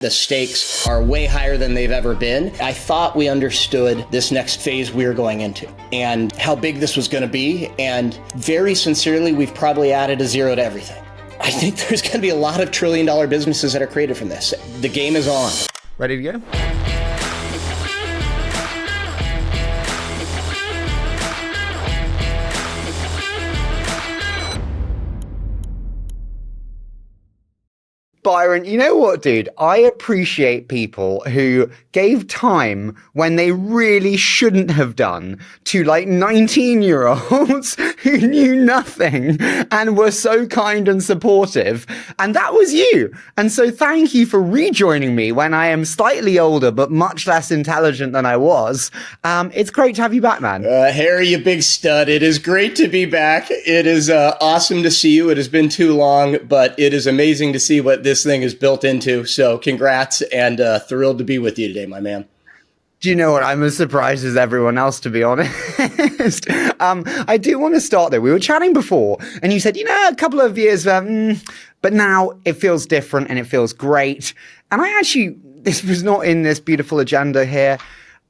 The stakes are way higher than they've ever been. I thought we understood this next phase we were going into and how big this was going to be. And very sincerely, we've probably added a zero to everything. I think there's going to be a lot of trillion-dollar businesses that are created from this. The game is on. Ready to go? Byron, you know what, dude? I appreciate people who gave time when they really shouldn't have done to like 19-year-olds who knew nothing and were so kind and supportive. And that was you. And so thank you for rejoining me when I am slightly older, but much less intelligent than I was. It's great to have you back, man. Harry, you big stud. It is great to be back. It is awesome to see you. It has been too long, but it is amazing to see what this thing is built into. So congrats, and thrilled to be with you today, my man. Do you know what? I'm as surprised as everyone else, to be honest. I do want to start though. We were chatting before and you said, a couple of years, but now it feels different and it feels great. And this was not in this beautiful agenda here.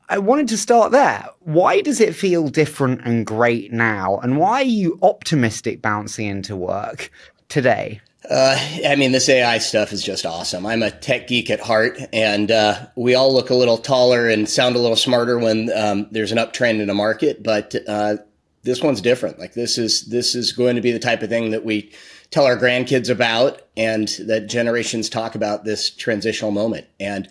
I wanted to start there. Why does it feel different and great now? And why are you optimistic bouncing into work today? This AI stuff is just awesome. I'm a tech geek at heart, and we all look a little taller and sound a little smarter when there's an uptrend in a market. But this one's different. Like this is going to be the type of thing that we tell our grandkids about, and that generations talk about this transitional moment. And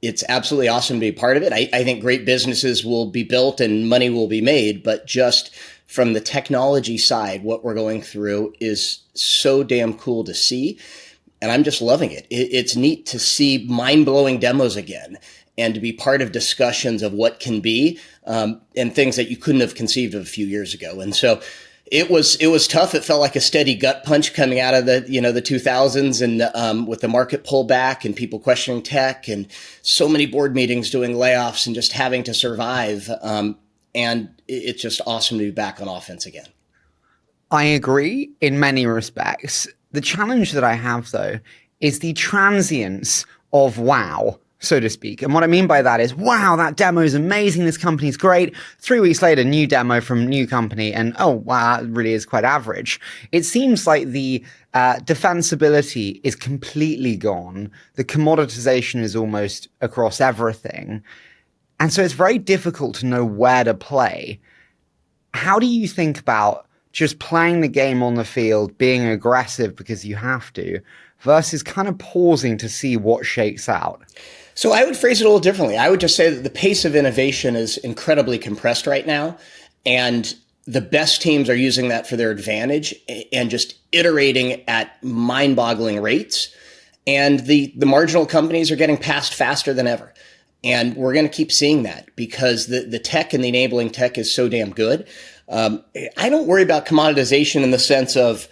it's absolutely awesome to be part of it. I think great businesses will be built and money will be made, but just from the technology side, what we're going through is so damn cool to see. And I'm just loving it. It's neat to see mind-blowing demos again and to be part of discussions of what can be and things that you couldn't have conceived of a few years ago. And so it was tough. It felt like a steady gut punch coming out of the 2000s and with the market pullback and people questioning tech and so many board meetings doing layoffs and just having to survive. And it's just awesome to be back on offense again. I agree in many respects. The challenge that I have, though, is the transience of wow, so to speak. And what I mean by that is, wow, that demo is amazing. This company's great. 3 weeks later, new demo from new company. And oh, wow, that really is quite average. It seems like the defensibility is completely gone. The commoditization is almost across everything. And so it's very difficult to know where to play. How do you think about just playing the game on the field, being aggressive because you have to, versus kind of pausing to see what shakes out? So I would phrase it a little differently. I would just say that the pace of innovation is incredibly compressed right now. And the best teams are using that for their advantage and just iterating at mind-boggling rates. And the marginal companies are getting past faster than ever. And we're going to keep seeing that because the tech and the enabling tech is so damn good. I don't worry about commoditization in the sense of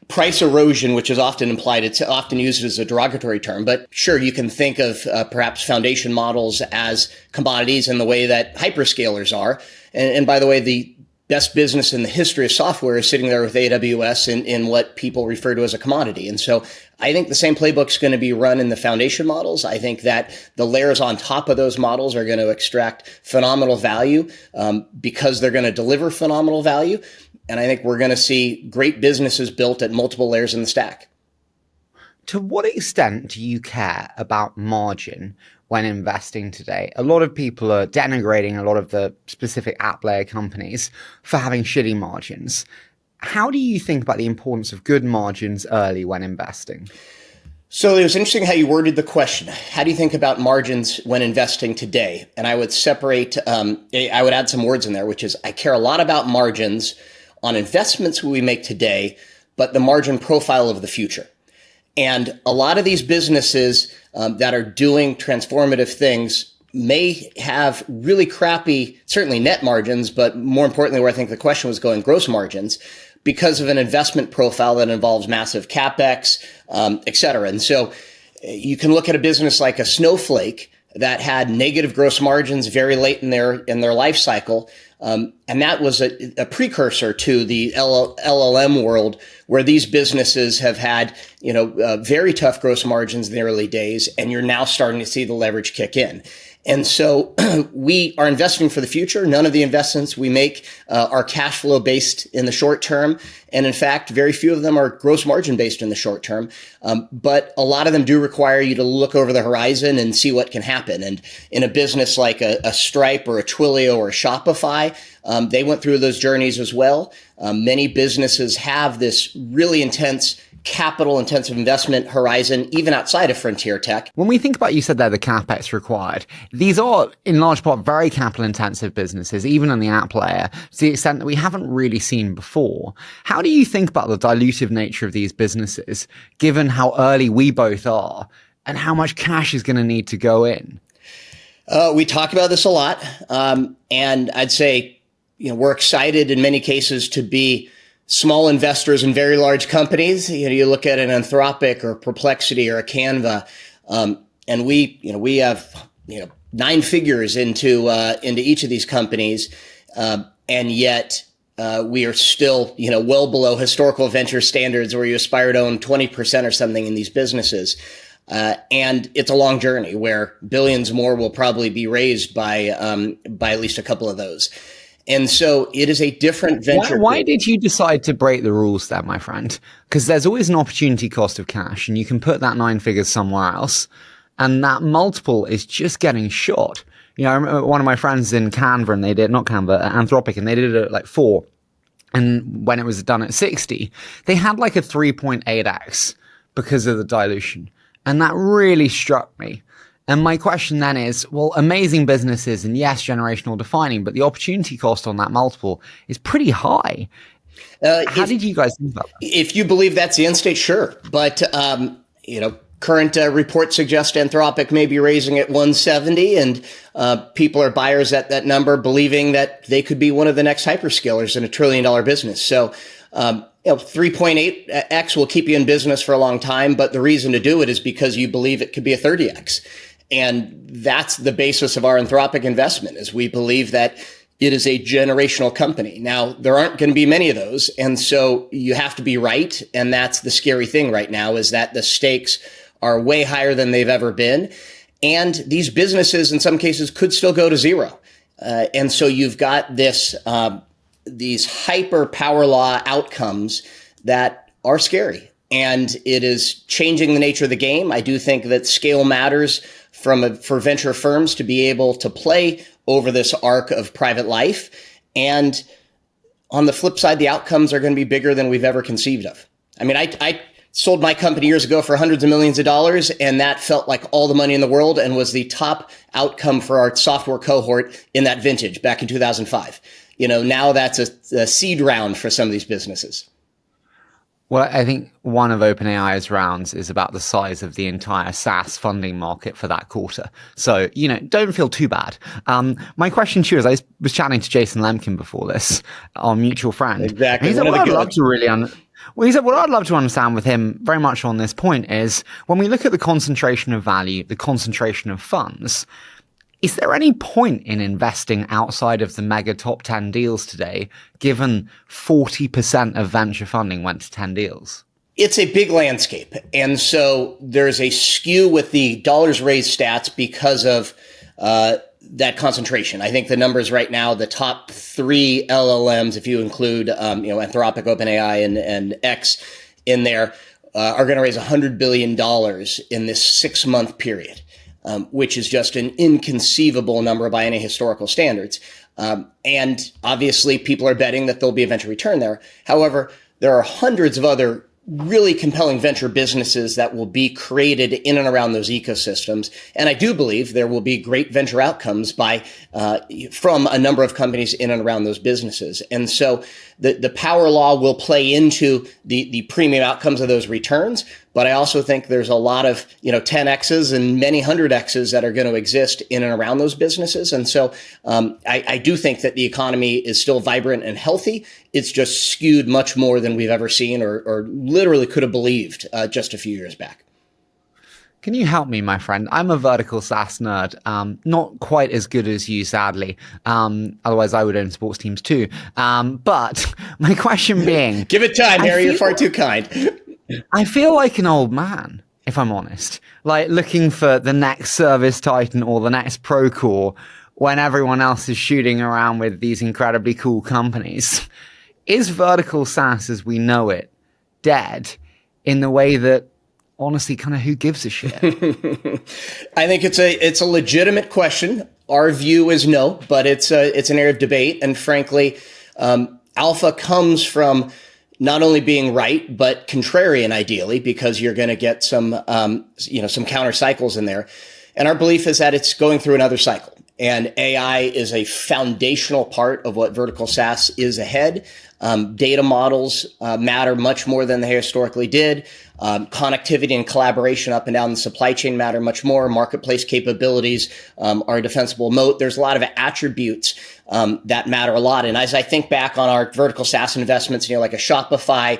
price erosion, which is often implied. It's often used as a derogatory term. But sure, you can think of perhaps foundation models as commodities in the way that hyperscalers are. And by the way, the best business in the history of software is sitting there with AWS in what people refer to as a commodity. And so I think the same playbook's going to be run in the foundation models. I think that the layers on top of those models are going to extract phenomenal value because they're going to deliver phenomenal value. And I think we're going to see great businesses built at multiple layers in the stack. To what extent do you care about margin when investing today? A lot of people are denigrating a lot of the specific app layer companies for having shitty margins. How do you think about the importance of good margins early when investing? So it was interesting how you worded the question. How do you think about margins when investing today? And I would separate, I would add some words in there, which is I care a lot about margins on investments we make today, but the margin profile of the future. And a lot of these businesses that are doing transformative things may have really crappy, certainly net margins, but more importantly, where I think the question was going, gross margins, because of an investment profile that involves massive CapEx, et cetera. And so you can look at a business like a Snowflake that had negative gross margins very late in their life cycle, And that was a precursor to the LLM world, where these businesses have had, very tough gross margins in the early days, and you're now starting to see the leverage kick in. And so we are investing for the future. None of the investments we make are cash flow based in the short term. And in fact, very few of them are gross margin based in the short term. But a lot of them do require you to look over the horizon and see what can happen. And in a business like a Stripe or a Twilio or a Shopify, they went through those journeys as well. Many businesses have this really intense capital intensive investment horizon, even outside of frontier tech. When we think about, you said there, the CapEx required, these are in large part very capital intensive businesses, even in the app layer, to the extent that we haven't really seen before. How do you think about the dilutive nature of these businesses, given how early we both are and how much cash is going to need to go in? We talk about this a lot. And I'd say, we're excited in many cases to be small investors in very large companies. You look at an Anthropic or Perplexity or a Canva, and we have 9 figures into each of these companies, and yet we are still well below historical venture standards, where you aspire to own 20% or something in these businesses. And it's a long journey where billions more will probably be raised by at least a couple of those. And so it is a different venture. Why did you decide to break the rules there, my friend? Because there's always an opportunity cost of cash, and you can put that 9 figures somewhere else, and that multiple is just getting shot. I remember one of my friends in Canva, and they did, not Canva, Anthropic, and they did it at like 4. And when it was done at 60, they had like a 3.8x because of the dilution. And that really struck me. And my question then is, well, amazing businesses, and yes, generational defining, but the opportunity cost on that multiple is pretty high. How did you guys think about that? If you believe that's the end state, sure. But, current reports suggest Anthropic may be raising at 170, and people are buyers at that number, believing that they could be one of the next hyperscalers in $1 trillion business. So, 3.8x will keep you in business for a long time, but the reason to do it is because you believe it could be a 30x. And that's the basis of our Anthropic investment, is we believe that it is a generational company. Now, there aren't going to be many of those. And so you have to be right. And that's the scary thing right now, is that the stakes are way higher than they've ever been. And these businesses, in some cases, could still go to zero. And so you've got these hyper power law outcomes that are scary. And it is changing the nature of the game. I do think that scale matters for venture firms to be able to play over this arc of private life. And on the flip side, the outcomes are going to be bigger than we've ever conceived of. I mean, I sold my company years ago for hundreds of millions of dollars, and that felt like all the money in the world and was the top outcome for our software cohort in that vintage back in 2005. Now that's a seed round for some of these businesses. Well, I think one of OpenAI's rounds is about the size of the entire SaaS funding market for that quarter. So, don't feel too bad. My question to you is, I was chatting to Jason Lemkin before this, our mutual friend. Exactly. He said, what I'd love to understand with him very much on this point is, when we look at the concentration of value, the concentration of funds, is there any point in investing outside of the mega top 10 deals today, given 40% of venture funding went to 10 deals? It's a big landscape. And so there's a skew with the dollars raised stats because of that concentration. I think the numbers right now, the top 3 LLMs, if you include Anthropic, OpenAI, and X in there, are going to raise $100 billion in this 6-month period. Which is just an inconceivable number by any historical standards. And obviously, people are betting that there'll be a venture return there. However, there are hundreds of other really compelling venture businesses that will be created in and around those ecosystems. And I do believe there will be great venture outcomes from a number of companies in and around those businesses. And so the power law will play into the premium outcomes of those returns. But I also think there's a lot of, 10Xs and many 100Xs that are going to exist in and around those businesses. And so I do think that the economy is still vibrant and healthy. It's just skewed much more than we've ever seen or literally could have believed just a few years back. Can you help me, my friend? I'm a vertical SaaS nerd, not quite as good as you, sadly. Otherwise, I would own sports teams too. But my question being... Give it time, Harry. You're far too kind. I feel like an old man, if I'm honest. Like looking for the next ServiceTitan or the next Procore when everyone else is shooting around with these incredibly cool companies. Is vertical SaaS as we know it dead in the way that, honestly, kind of who gives a shit? I think it's a legitimate question. Our view is no, but it's an area of debate. And frankly, alpha comes from not only being right, but contrarian ideally, because you're going to get some counter cycles in there. And our belief is that it's going through another cycle. And AI is a foundational part of what vertical SaaS is ahead. Data models matter much more than they historically did. Connectivity and collaboration up and down the supply chain matter much more. Marketplace capabilities are a defensible moat. There's a lot of attributes that matter a lot. And as I think back on our vertical SaaS investments, like a Shopify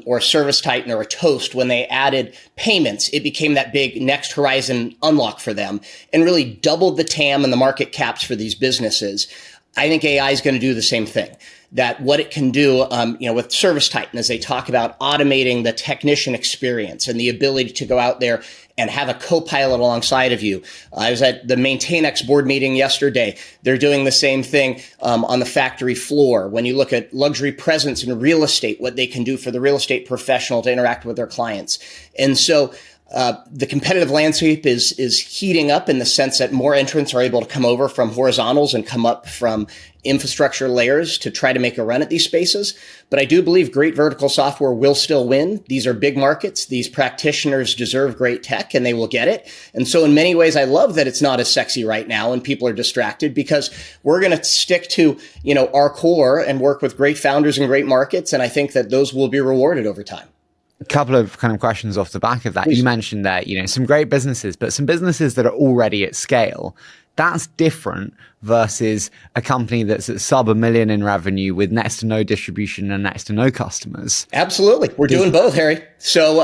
or a ServiceTitan or a Toast, when they added payments, it became that big next horizon unlock for them and really doubled the TAM and the market caps for these businesses. I think AI is going to do the same thing. That what it can do, with ServiceTitan, as they talk about automating the technician experience and the ability to go out there and have a co-pilot alongside of you. I was at the MaintainX board meeting yesterday. They're doing the same thing on the factory floor. When you look at luxury presence in real estate, what they can do for the real estate professional to interact with their clients. And so the competitive landscape is heating up in the sense that more entrants are able to come over from horizontals and come up from infrastructure layers to try to make a run at these spaces. But I do believe great vertical software will still win. These are big markets. These practitioners deserve great tech and they will get it. And so in many ways, I love that it's not as sexy right now and people are distracted, because we're going to stick to, our core and work with great founders and great markets. And I think that those will be rewarded over time. A couple of kind of questions off the back of that. You mentioned that, some great businesses, but some businesses that are already at scale. That's different versus a company that's at sub $1 million in revenue with next to no distribution and next to no customers. Absolutely. We're doing both, Harry. So,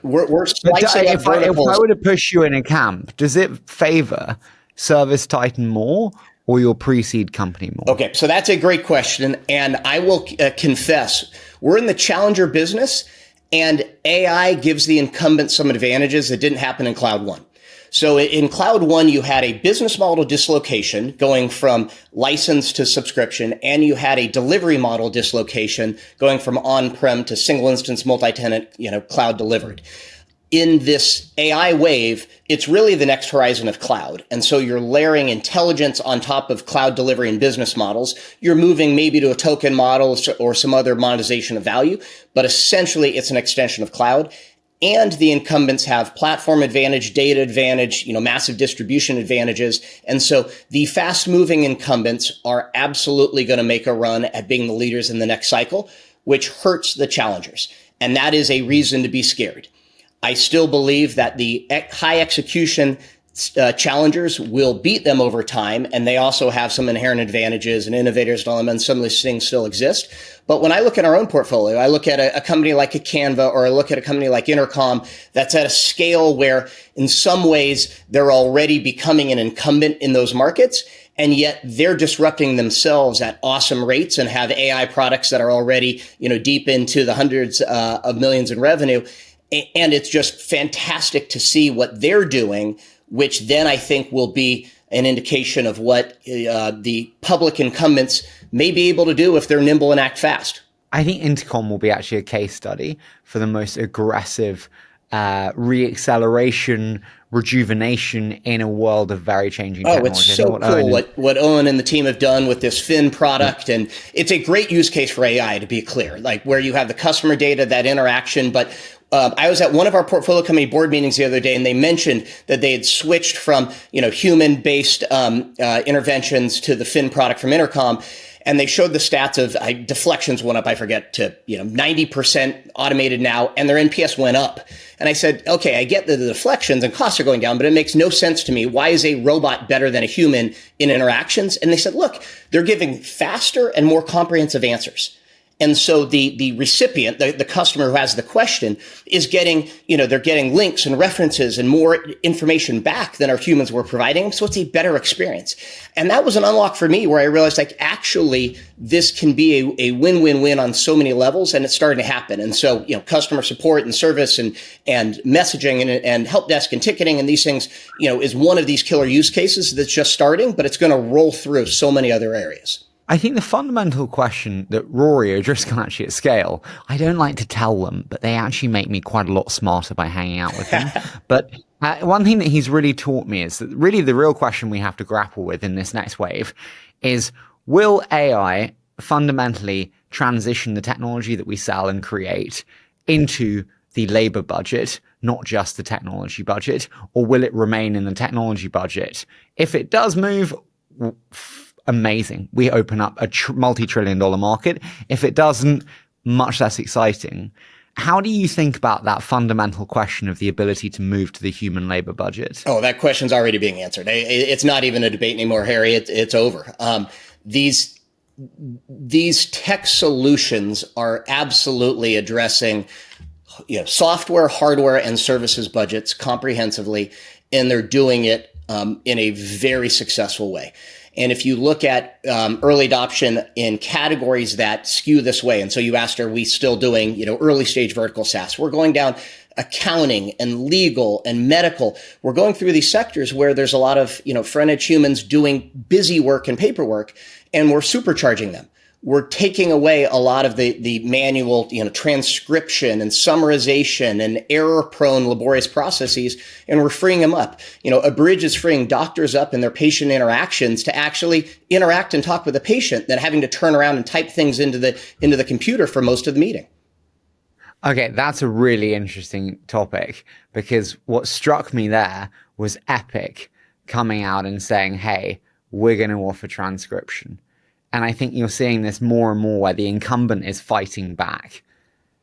we're slicing up verticals. If I were to push you in a camp, does it favor ServiceTitan more or your pre-seed company more? Okay, so that's a great question. And I will confess, we're in the challenger business, and AI gives the incumbent some advantages that didn't happen in Cloud One. So in Cloud One, you had a business model dislocation going from license to subscription, and you had a delivery model dislocation going from on-prem to single instance, multi-tenant, cloud delivered. In this AI wave, it's really the next horizon of cloud. And so you're layering intelligence on top of cloud delivery and business models. You're moving maybe to a token model or some other monetization of value, but essentially it's an extension of cloud. And the incumbents have platform advantage, data advantage, massive distribution advantages. And so the fast moving incumbents are absolutely going to make a run at being the leaders in the next cycle, which hurts the challengers. And that is a reason to be scared. I still believe that the high execution challengers will beat them over time, and they also have some inherent advantages and innovators dilemma, and some of these things still exist. But when I look at our own portfolio, I look at a company like a Canva, or I look at a company like Intercom that's at a scale where in some ways they're already becoming an incumbent in those markets, and yet they're disrupting themselves at awesome rates and have AI products that are already, deep into the hundreds of millions in revenue. And it's just fantastic to see what they're doing, which then I think will be an indication of what the public incumbents may be able to do if they're nimble and act fast. I think Intercom will be actually a case study for the most aggressive re-acceleration, rejuvenation in a world of very changing technology. Oh, it's so cool what Owen and the team have done with this Fin product. And it's a great use case for AI, to be clear, like where you have the customer data, that interaction. But I was at one of our portfolio company board meetings the other day, and they mentioned that they had switched from, human-based interventions to the Fin product from Intercom. And they showed the stats of deflections went up, I forget, to 90% automated now, and their NPS went up. And I said, okay, I get that the deflections and costs are going down, but it makes no sense to me. Why is a robot better than a human in interactions? And they said, look, they're giving faster and more comprehensive answers. And so the recipient, the customer who has the question is getting, they're getting links and references and more information back than our humans were providing them. So it's a better experience. And that was an unlock for me where I realized actually this can be a win-win-win on so many levels, and it's starting to happen. And so, customer support and service and messaging and help desk and ticketing and these things, is one of these killer use cases that's just starting, but it's going to roll through so many other areas. I think the fundamental question that Rory addressed actually at scale, I don't like to tell them, but they actually make me quite a lot smarter by hanging out with them. But one thing that he's really taught me is that really the real question we have to grapple with in this next wave is, will AI fundamentally transition the technology that we sell and create into the labor budget, not just the technology budget, or will it remain in the technology budget? If it does move, amazing. We open up a multi-trillion-dollar market. If it doesn't, much less exciting. How do you think about that fundamental question of the ability to move to the human labor budget? Oh, that question's already being answered. It's not even a debate anymore, Harry. It's over. These tech solutions are absolutely addressing software, hardware, and services budgets comprehensively, and they're doing it in a very successful way. And if you look at early adoption in categories that skew this way, and so you asked, are we still doing early stage vertical SaaS? We're going down accounting and legal and medical. We're going through these sectors where there's a lot of front-edge humans doing busy work and paperwork, and we're supercharging them. We're taking away a lot of the manual, transcription and summarization and error-prone, laborious processes, and we're freeing them up. A bridge is freeing doctors up in their patient interactions to actually interact and talk with the patient than having to turn around and type things into the computer for most of the meeting. Okay, that's a really interesting topic, because what struck me there was Epic coming out and saying, hey, we're going to offer transcription. And I think you're seeing this more and more where the incumbent is fighting back.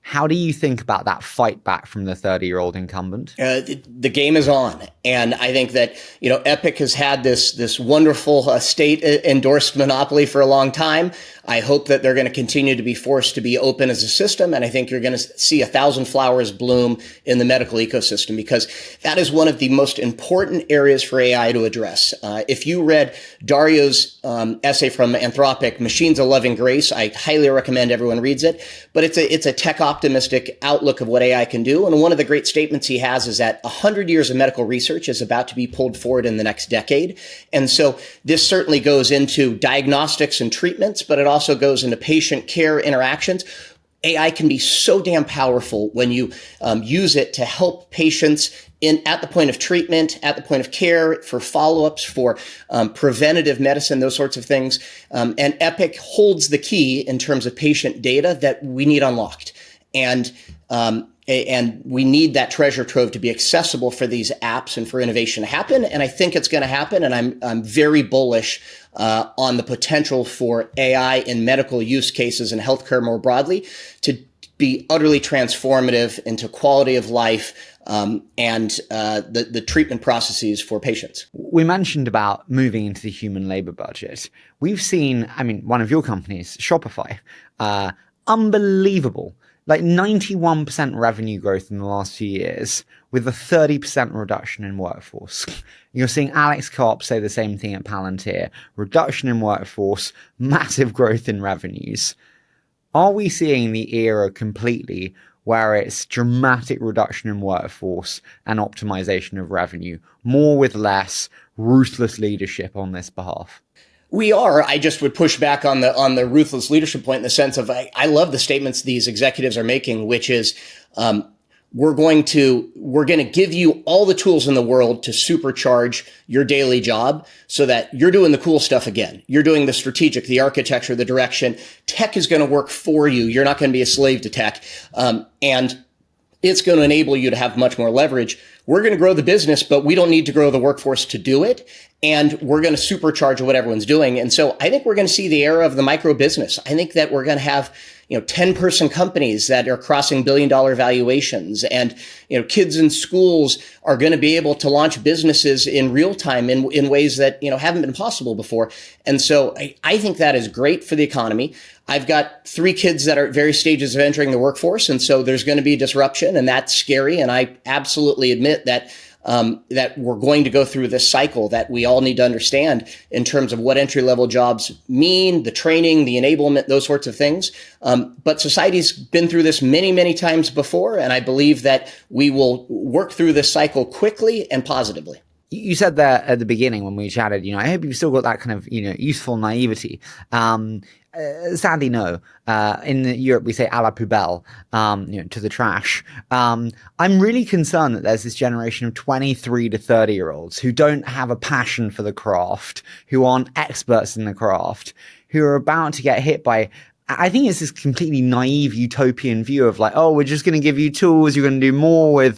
How do you think about that fight back from the 30-year-old incumbent? The game is on. And I think that, Epic has had this wonderful state endorsed monopoly for a long time. I hope that they're going to continue to be forced to be open as a system. And I think you're going to see 1,000 flowers bloom in the medical ecosystem, because that is one of the most important areas for AI to address. If you read Dario's essay from Anthropic, Machines of Loving Grace, I highly recommend everyone reads it. But it's a tech optimistic outlook of what AI can do. And one of the great statements he has is that 100 years of medical research is about to be pulled forward in the next decade. And so this certainly goes into diagnostics and treatments, but it also goes into patient care interactions. AI can be so damn powerful when you use it to help patients at the point of treatment, at the point of care, for follow-ups, for preventative medicine, those sorts of things. And Epic holds the key in terms of patient data that we need unlocked. And we need that treasure trove to be accessible for these apps and for innovation to happen. And I think it's going to happen. And I'm very bullish on the potential for AI in medical use cases and healthcare more broadly to be utterly transformative into quality of life and the treatment processes for patients. We mentioned about moving into the human labor budget. We've seen, one of your companies, Shopify, unbelievable. Like 91% revenue growth in the last few years with a 30% reduction in workforce. You're seeing Alex Karp say the same thing at Palantir. Reduction in workforce, massive growth in revenues. Are we seeing the era completely where it's dramatic reduction in workforce and optimization of revenue, more with less, ruthless leadership on this behalf? We are. I just would push back on the ruthless leadership point in the sense of I love the statements these executives are making, which is we're going to give you all the tools in the world to supercharge your daily job so that you're doing the cool stuff again. You're doing the strategic, the architecture, the direction. Tech is going to work for you. You're not going to be a slave to tech. And it's going to enable you to have much more leverage. We're going to grow the business, but we don't need to grow the workforce to do it. And we're going to supercharge what everyone's doing. And so I think we're going to see the era of the micro business. I think that we're going to have, 10-person companies that are crossing billion-dollar valuations, and kids in schools are going to be able to launch businesses in real time in ways that haven't been possible before. And so I think that is great for the economy. I've got 3 kids that are at various stages of entering the workforce, and so there's going to be disruption, and that's scary. And I absolutely admit that that we're going to go through this cycle that we all need to understand in terms of what entry-level jobs mean, the training, the enablement, those sorts of things. But society's been through this many, many times before, and I believe that we will work through this cycle quickly and positively. You said that at the beginning when we chatted, I hope you've still got that kind of, youthful naivety. Sadly, no. In Europe, we say à la poubelle, to the trash. I'm really concerned that there's this generation of 23 to 30-year-olds who don't have a passion for the craft, who aren't experts in the craft, who are about to get hit by, I think it's this completely naive utopian view of like, oh, we're just going to give you tools, you're going to do more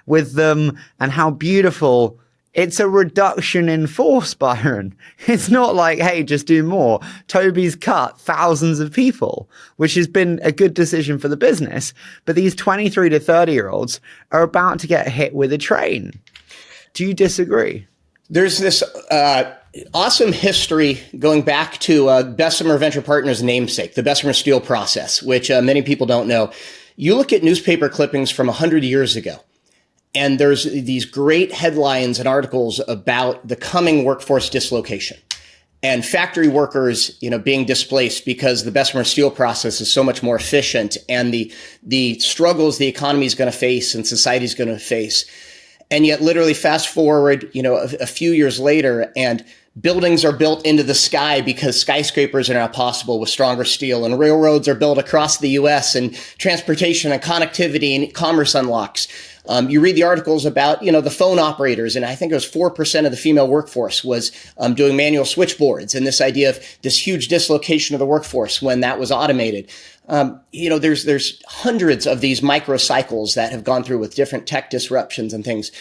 with them, and how beautiful. It's a reduction in force, Byron. It's not like, hey, just do more. Toby's cut thousands of people, which has been a good decision for the business. But these 23 to 30-year-olds are about to get hit with a train. Do you disagree? There's this awesome history going back to Bessemer Venture Partners' namesake, the Bessemer Steel process, which many people don't know. You look at newspaper clippings from 100 years ago, and there's these great headlines and articles about the coming workforce dislocation and factory workers, being displaced because the Bessemer Steel process is so much more efficient, and the struggles the economy is going to face and society is going to face. And yet literally fast forward, a few years later, and buildings are built into the sky because skyscrapers are now possible with stronger steel, and railroads are built across the US, and transportation and connectivity and commerce unlocks. You read the articles about, the phone operators, and I think it was 4% of the female workforce was doing manual switchboards, and this idea of this huge dislocation of the workforce when that was automated. There's hundreds of these microcycles that have gone through with different tech disruptions and things.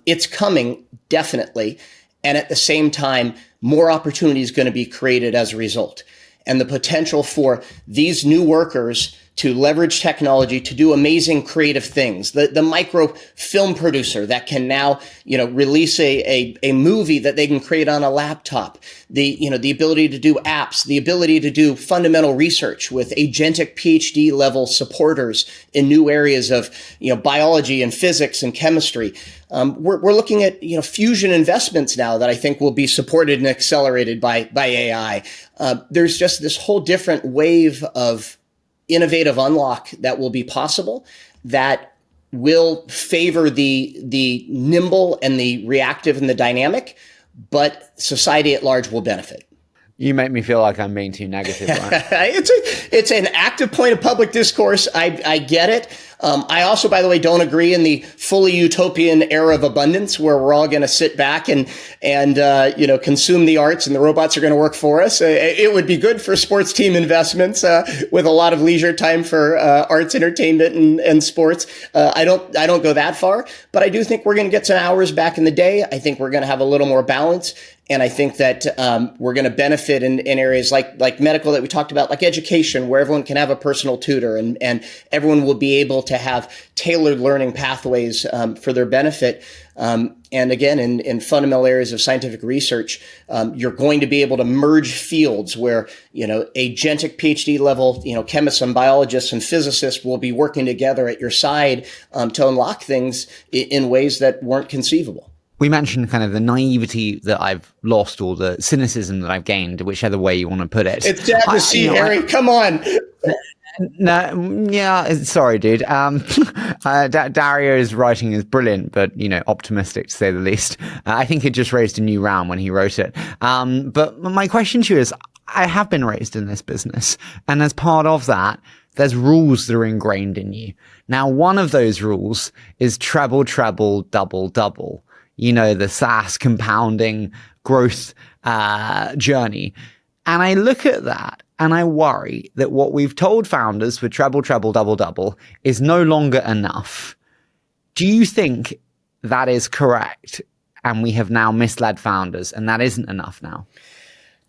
It's coming, definitely. And at the same time, more opportunity is going to be created as a result. And the potential for these new workers to leverage technology to do amazing creative things. The micro film producer that can now, release a movie that they can create on a laptop. The ability to do apps, the ability to do fundamental research with agentic PhD level supporters in new areas of, biology and physics and chemistry. We're looking at, fusion investments now that I think will be supported and accelerated by AI. There's just this whole different wave of innovative unlock that will be possible that will favor the nimble and the reactive and the dynamic, but society at large will benefit. You make me feel like I'm being too negative. Right? It's an active point of public discourse. I get it. I also, by the way, don't agree in the fully utopian era of abundance where we're all going to sit back and consume the arts and the robots are going to work for us. It would be good for sports team investments with a lot of leisure time for arts, entertainment, and sports. I don't go that far, but I do think we're going to get some hours back in the day. I think we're going to have a little more balance. And I think that we're going to benefit in areas like medical that we talked about, like education, where everyone can have a personal tutor and everyone will be able to have tailored learning pathways for their benefit. And again, in fundamental areas of scientific research, you're going to be able to merge fields where, agentic PhD level, chemists and biologists and physicists will be working together at your side to unlock things in ways that weren't conceivable. We mentioned kind of the naivety that I've lost or the cynicism that I've gained, whichever way you want to put it. It's sad to see, Harry. Come on. No, yeah, sorry, dude. Dario's writing is brilliant, but, optimistic to say the least. I think it just raised a new round when he wrote it. But my question to you is, I have been raised in this business, and as part of that, there's rules that are ingrained in you. Now, one of those rules is treble-treble-double-double. The SaaS compounding growth journey. And I look at that and I worry that what we've told founders for treble-treble-double-double is no longer enough. Do you think that is correct? And we have now misled founders and that isn't enough now?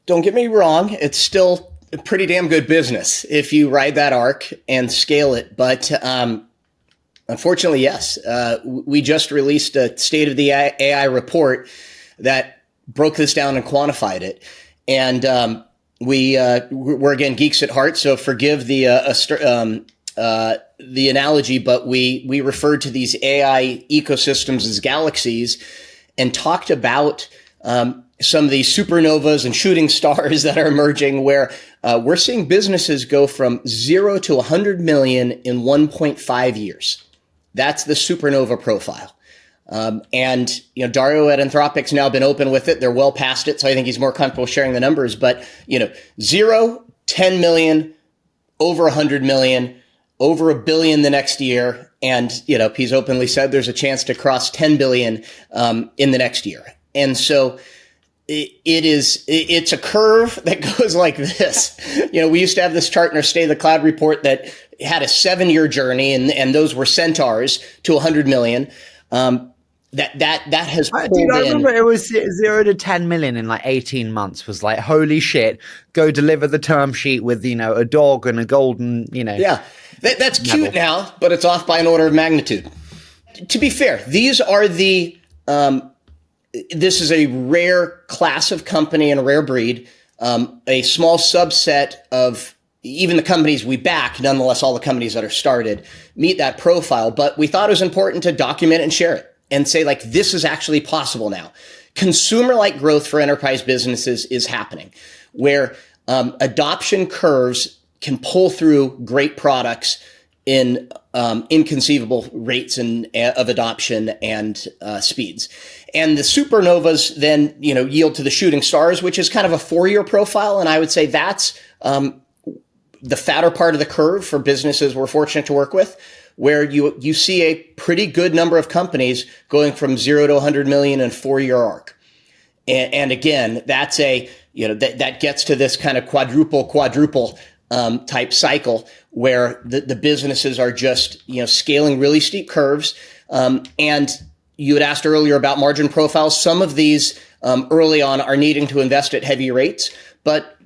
Don't get me wrong. It's still a pretty damn good business if you ride that arc and scale it. But unfortunately, yes, we just released a state of the AI report that broke this down and quantified it. And we're again geeks at heart, so forgive the analogy, but we referred to these AI ecosystems as galaxies and talked about some of these supernovas and shooting stars that are emerging, where we're seeing businesses go from 0 to 100 million in 1.5 years. That's the supernova profile. And Dario at Anthropic's now been open with it. They're well past it, so I think he's more comfortable sharing the numbers. But 0, 10 million, over 100 million, over $1 billion the next year, and he's openly said there's a chance to cross 10 billion in the next year. And so it's a curve that goes like this. We used to have this chart in our State of the Cloud report that had a 7-year journey, and those were centaurs to 100 million. That has pulled in. I remember it was 0 to 10 million in like 18 months. Was like, holy shit, go deliver the term sheet with a dog and a golden Yeah, that's cute now, but it's off by an order of magnitude. To be fair, these are this is a rare class of company and a rare breed, a small subset of even the companies we back. Nonetheless, all the companies that are started meet that profile, but we thought it was important to document and share it and say, like, this is actually possible now. Consumer-like growth for enterprise businesses is happening, where adoption curves can pull through great products in inconceivable rates of adoption and speeds. And the supernovas then, yield to the shooting stars, which is kind of a 4-year profile. And I would say that's the fatter part of the curve for businesses we're fortunate to work with, where you see a pretty good number of companies going from 0 to 100 million in 4-year arc. And again, that's that gets to this kind of quadruple type cycle where the businesses are just, scaling really steep curves. And you had asked earlier about margin profiles. Some of these early on are needing to invest at heavy rates, but,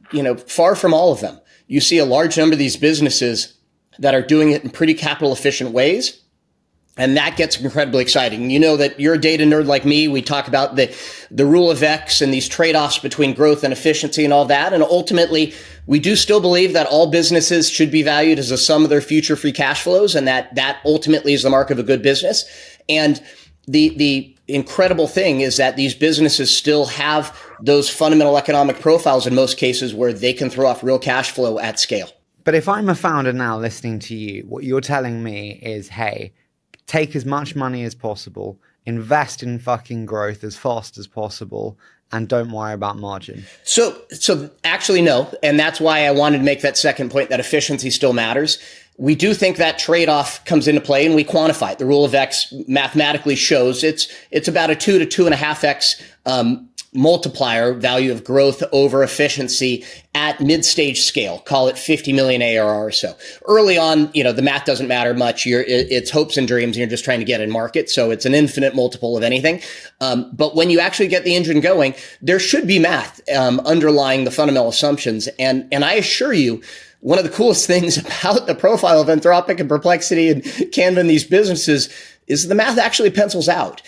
far from all of them. You see a large number of these businesses that are doing it in pretty capital efficient ways. And that gets incredibly exciting. You know that you're a data nerd like me. We talk about the rule of X and these trade-offs between growth and efficiency and all that. And ultimately, we do still believe that all businesses should be valued as a sum of their future free cash flows, and that ultimately is the mark of a good business. And the incredible thing is that these businesses still have those fundamental economic profiles in most cases where they can throw off real cash flow at scale. But if I'm a founder now listening to you, what you're telling me is, hey, take as much money as possible, invest in fucking growth as fast as possible, and don't worry about margin. So actually, no. And that's why I wanted to make that second point, that efficiency still matters. We do think that trade-off comes into play, and we quantify it. The rule of X mathematically shows it's about a 2 to 2.5x multiplier value of growth over efficiency at mid-stage scale. Call it 50 million ARR or so. Early on, the math doesn't matter much. It's hopes and dreams, and you're just trying to get in market. So it's an infinite multiple of anything. But when you actually get the engine going, there should be math underlying the fundamental assumptions. And I assure you, one of the coolest things about the profile of Anthropic and Perplexity and Canva and these businesses is the math actually pencils out.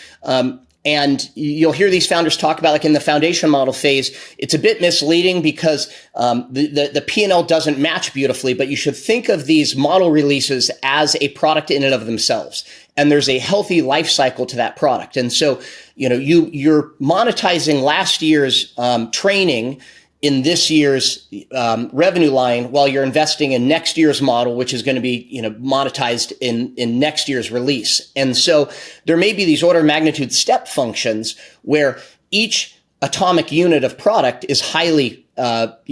And you'll hear these founders talk about, like in the foundation model phase, it's a bit misleading because the P&L doesn't match beautifully, but you should think of these model releases as a product in and of themselves. And there's a healthy life cycle to that product. And so, you're monetizing last year's training in this year's revenue line while you're investing in next year's model, which is going to be monetized in next year's release. And so there may be these order of magnitude step functions where each atomic unit of product is highly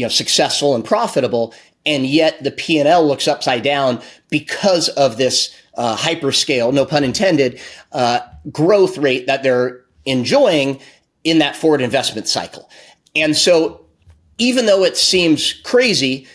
successful and profitable, and yet the P&L looks upside down because of this hyperscale, no pun intended, growth rate that they're enjoying in that forward investment cycle. And so even though it seems crazy,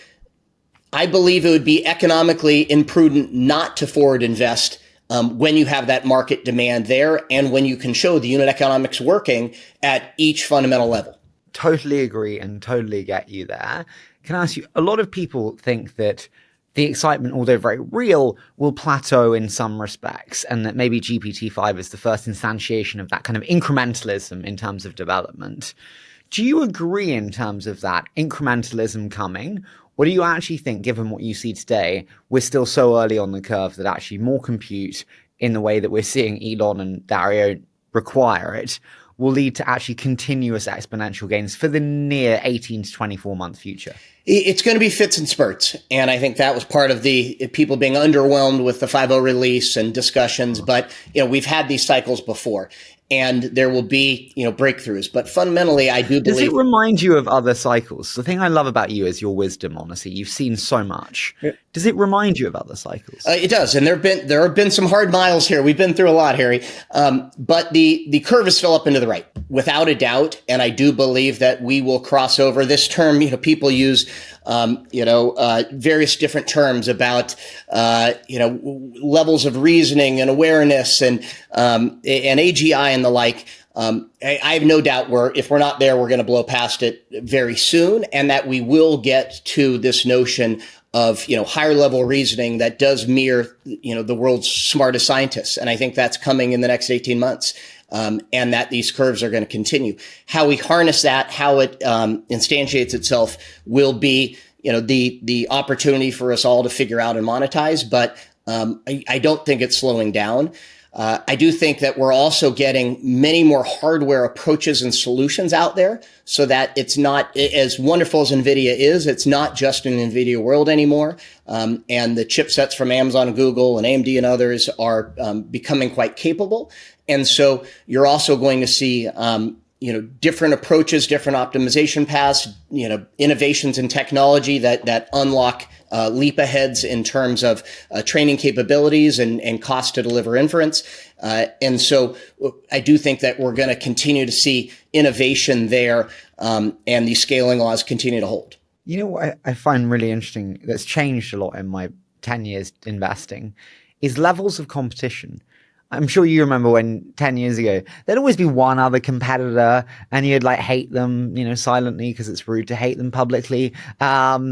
I believe it would be economically imprudent not to forward invest when you have that market demand there and when you can show the unit economics working at each fundamental level. Totally agree and totally get you there. can I ask you, a lot of people think that the excitement, although very real, will plateau in some respects, and that maybe GPT-5 is the first instantiation of that kind of incrementalism in terms of development. Do you agree in terms of that incrementalism coming? Or do you actually think, given what you see today, we're still so early on the curve that actually more compute in the way that we're seeing Elon and Dario require it will lead to actually continuous exponential gains for the near 18 to 24 month future? It's going to be fits and spurts. And I think that was part of the people being underwhelmed with the 5.0 release and discussions. But, we've had these cycles before. And there will be, breakthroughs. But fundamentally, I do believe... Does it remind you of other cycles? The thing I love about you is your wisdom, honestly. You've seen so much. Yeah. Does it remind you of other cycles? It does. And there have been some hard miles here. We've been through a lot, Harry. But the curve is still up and to the right, without a doubt. And I do believe that we will cross over. This term, people use... various different terms about, levels of reasoning and awareness and AGI and the like. I have no doubt if we're not there, we're going to blow past it very soon, and that we will get to this notion of, higher level reasoning that does mirror, the world's smartest scientists. And I think that's coming in the next 18 months. And that these curves are going to continue. How we harness that, how it instantiates itself will be, the opportunity for us all to figure out and monetize. But I don't think it's slowing down. I do think that we're also getting many more hardware approaches and solutions out there so that it's not as wonderful as NVIDIA is. It's not just an NVIDIA world anymore. And the chipsets from Amazon, Google, and AMD and others are becoming quite capable. And so you're also going to see, different approaches, different optimization paths, innovations in technology that unlock leap aheads in terms of training capabilities and cost to deliver inference. And so I do think that we're going to continue to see innovation there, and these scaling laws continue to hold. What I find really interesting that's changed a lot in my 10 years investing is levels of competition. I'm sure you remember when 10 years ago, there'd always be one other competitor and you'd hate them, silently because it's rude to hate them publicly. There'd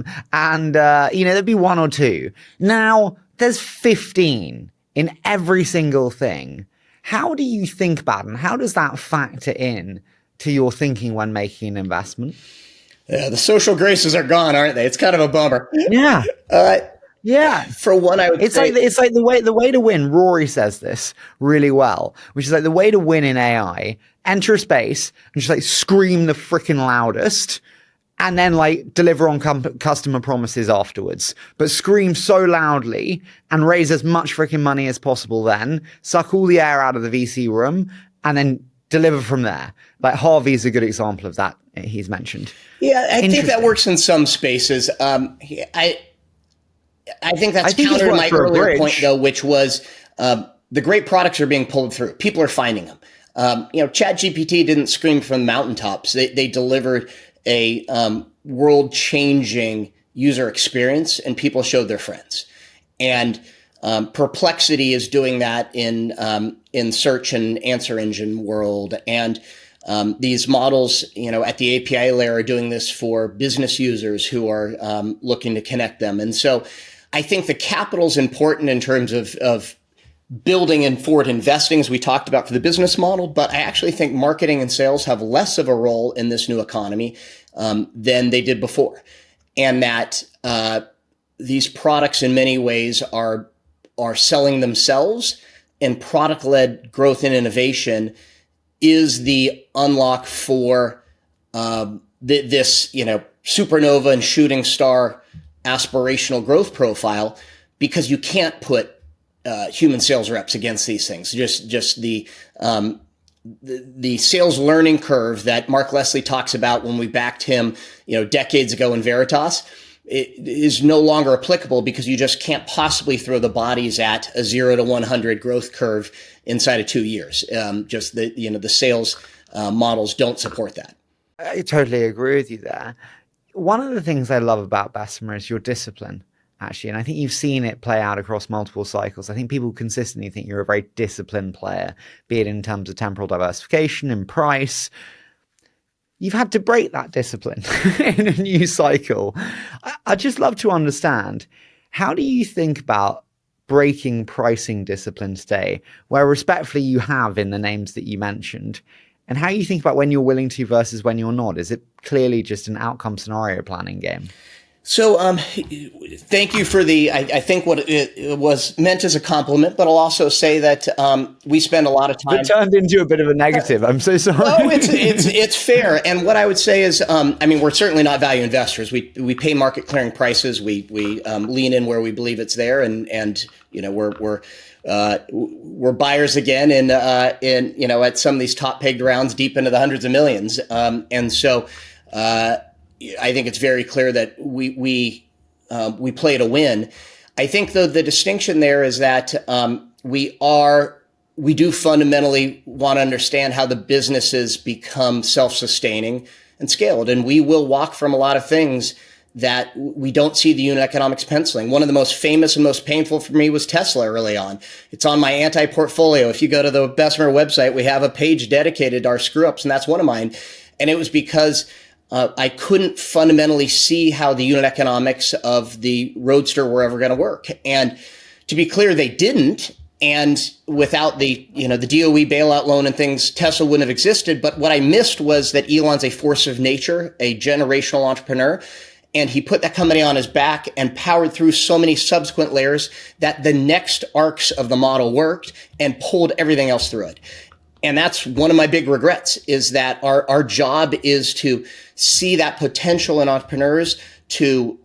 be one or two. Now there's 15 in every single thing. How do you think about it? And how does that factor in to your thinking when making an investment? Yeah, the social graces are gone, aren't they? It's kind of a bummer. Yeah. Yeah. For one, I would say it's like the way to win. Rory says this really well, which is the way to win in AI, enter a space and just scream the freaking loudest and then deliver on customer promises afterwards. But scream so loudly and raise as much freaking money as possible then, suck all the air out of the VC room and then deliver from there. Harvey's a good example of that he's mentioned. Yeah, I think that works in some spaces. I think that's counter to my earlier point, though, which was the great products are being pulled through. People are finding them. ChatGPT didn't scream from mountaintops. They delivered a world-changing user experience, and people showed their friends. And Perplexity is doing that in search and answer engine world. And these models, at the API layer are doing this for business users who are looking to connect them. And so I think the capital is important in terms of building and forward investing, as we talked about for the business model. But I actually think marketing and sales have less of a role in this new economy than they did before. And that these products in many ways are selling themselves, and product-led growth and innovation is the unlock for this, supernova and shooting star aspirational growth profile, because you can't put human sales reps against these things. Just the sales learning curve that Mark Leslie talks about when we backed him, decades ago in Veritas, it is no longer applicable because you just can't possibly throw the bodies at a 0 to 100 growth curve inside of 2 years. Just the sales models don't support that. I totally agree with you there. One of the things I love about Bessemer is your discipline, actually. And I think you've seen it play out across multiple cycles. I think people consistently think you're a very disciplined player, be it in terms of temporal diversification and price. You've had to break that discipline in a new cycle. I'd just love to understand, how do you think about breaking pricing discipline today, where respectfully you have in the names that you mentioned, and how you think about when you're willing to versus when you're not? Is it clearly just an outcome scenario planning game? So, thank you for I think what it was meant as a compliment, but I'll also say that we spend a lot of time. It turned into a bit of a negative. I'm so sorry. No, it's fair. And what I would say is, we're certainly not value investors. We pay market clearing prices. We lean in where we believe it's there, and we're buyers again in at some of these top pegged rounds deep into the hundreds of millions. And so. I think it's very clear that we play to win. I think though the distinction there is that we do fundamentally want to understand how the businesses become self-sustaining and scaled, and we will walk from a lot of things that we don't see the unit economics penciling. One of the most famous and most painful for me was Tesla early on. It's on my anti-portfolio. If you go to the Bessemer website, we have a page dedicated to our screw-ups, and that's one of mine. And it was because I couldn't fundamentally see how the unit economics of the Roadster were ever going to work. And to be clear, they didn't. And without the DOE bailout loan and things, Tesla wouldn't have existed. But what I missed was that Elon's a force of nature, a generational entrepreneur. And he put that company on his back and powered through so many subsequent layers that the next arcs of the model worked and pulled everything else through it. And that's one of my big regrets, is that our job is to see that potential in entrepreneurs to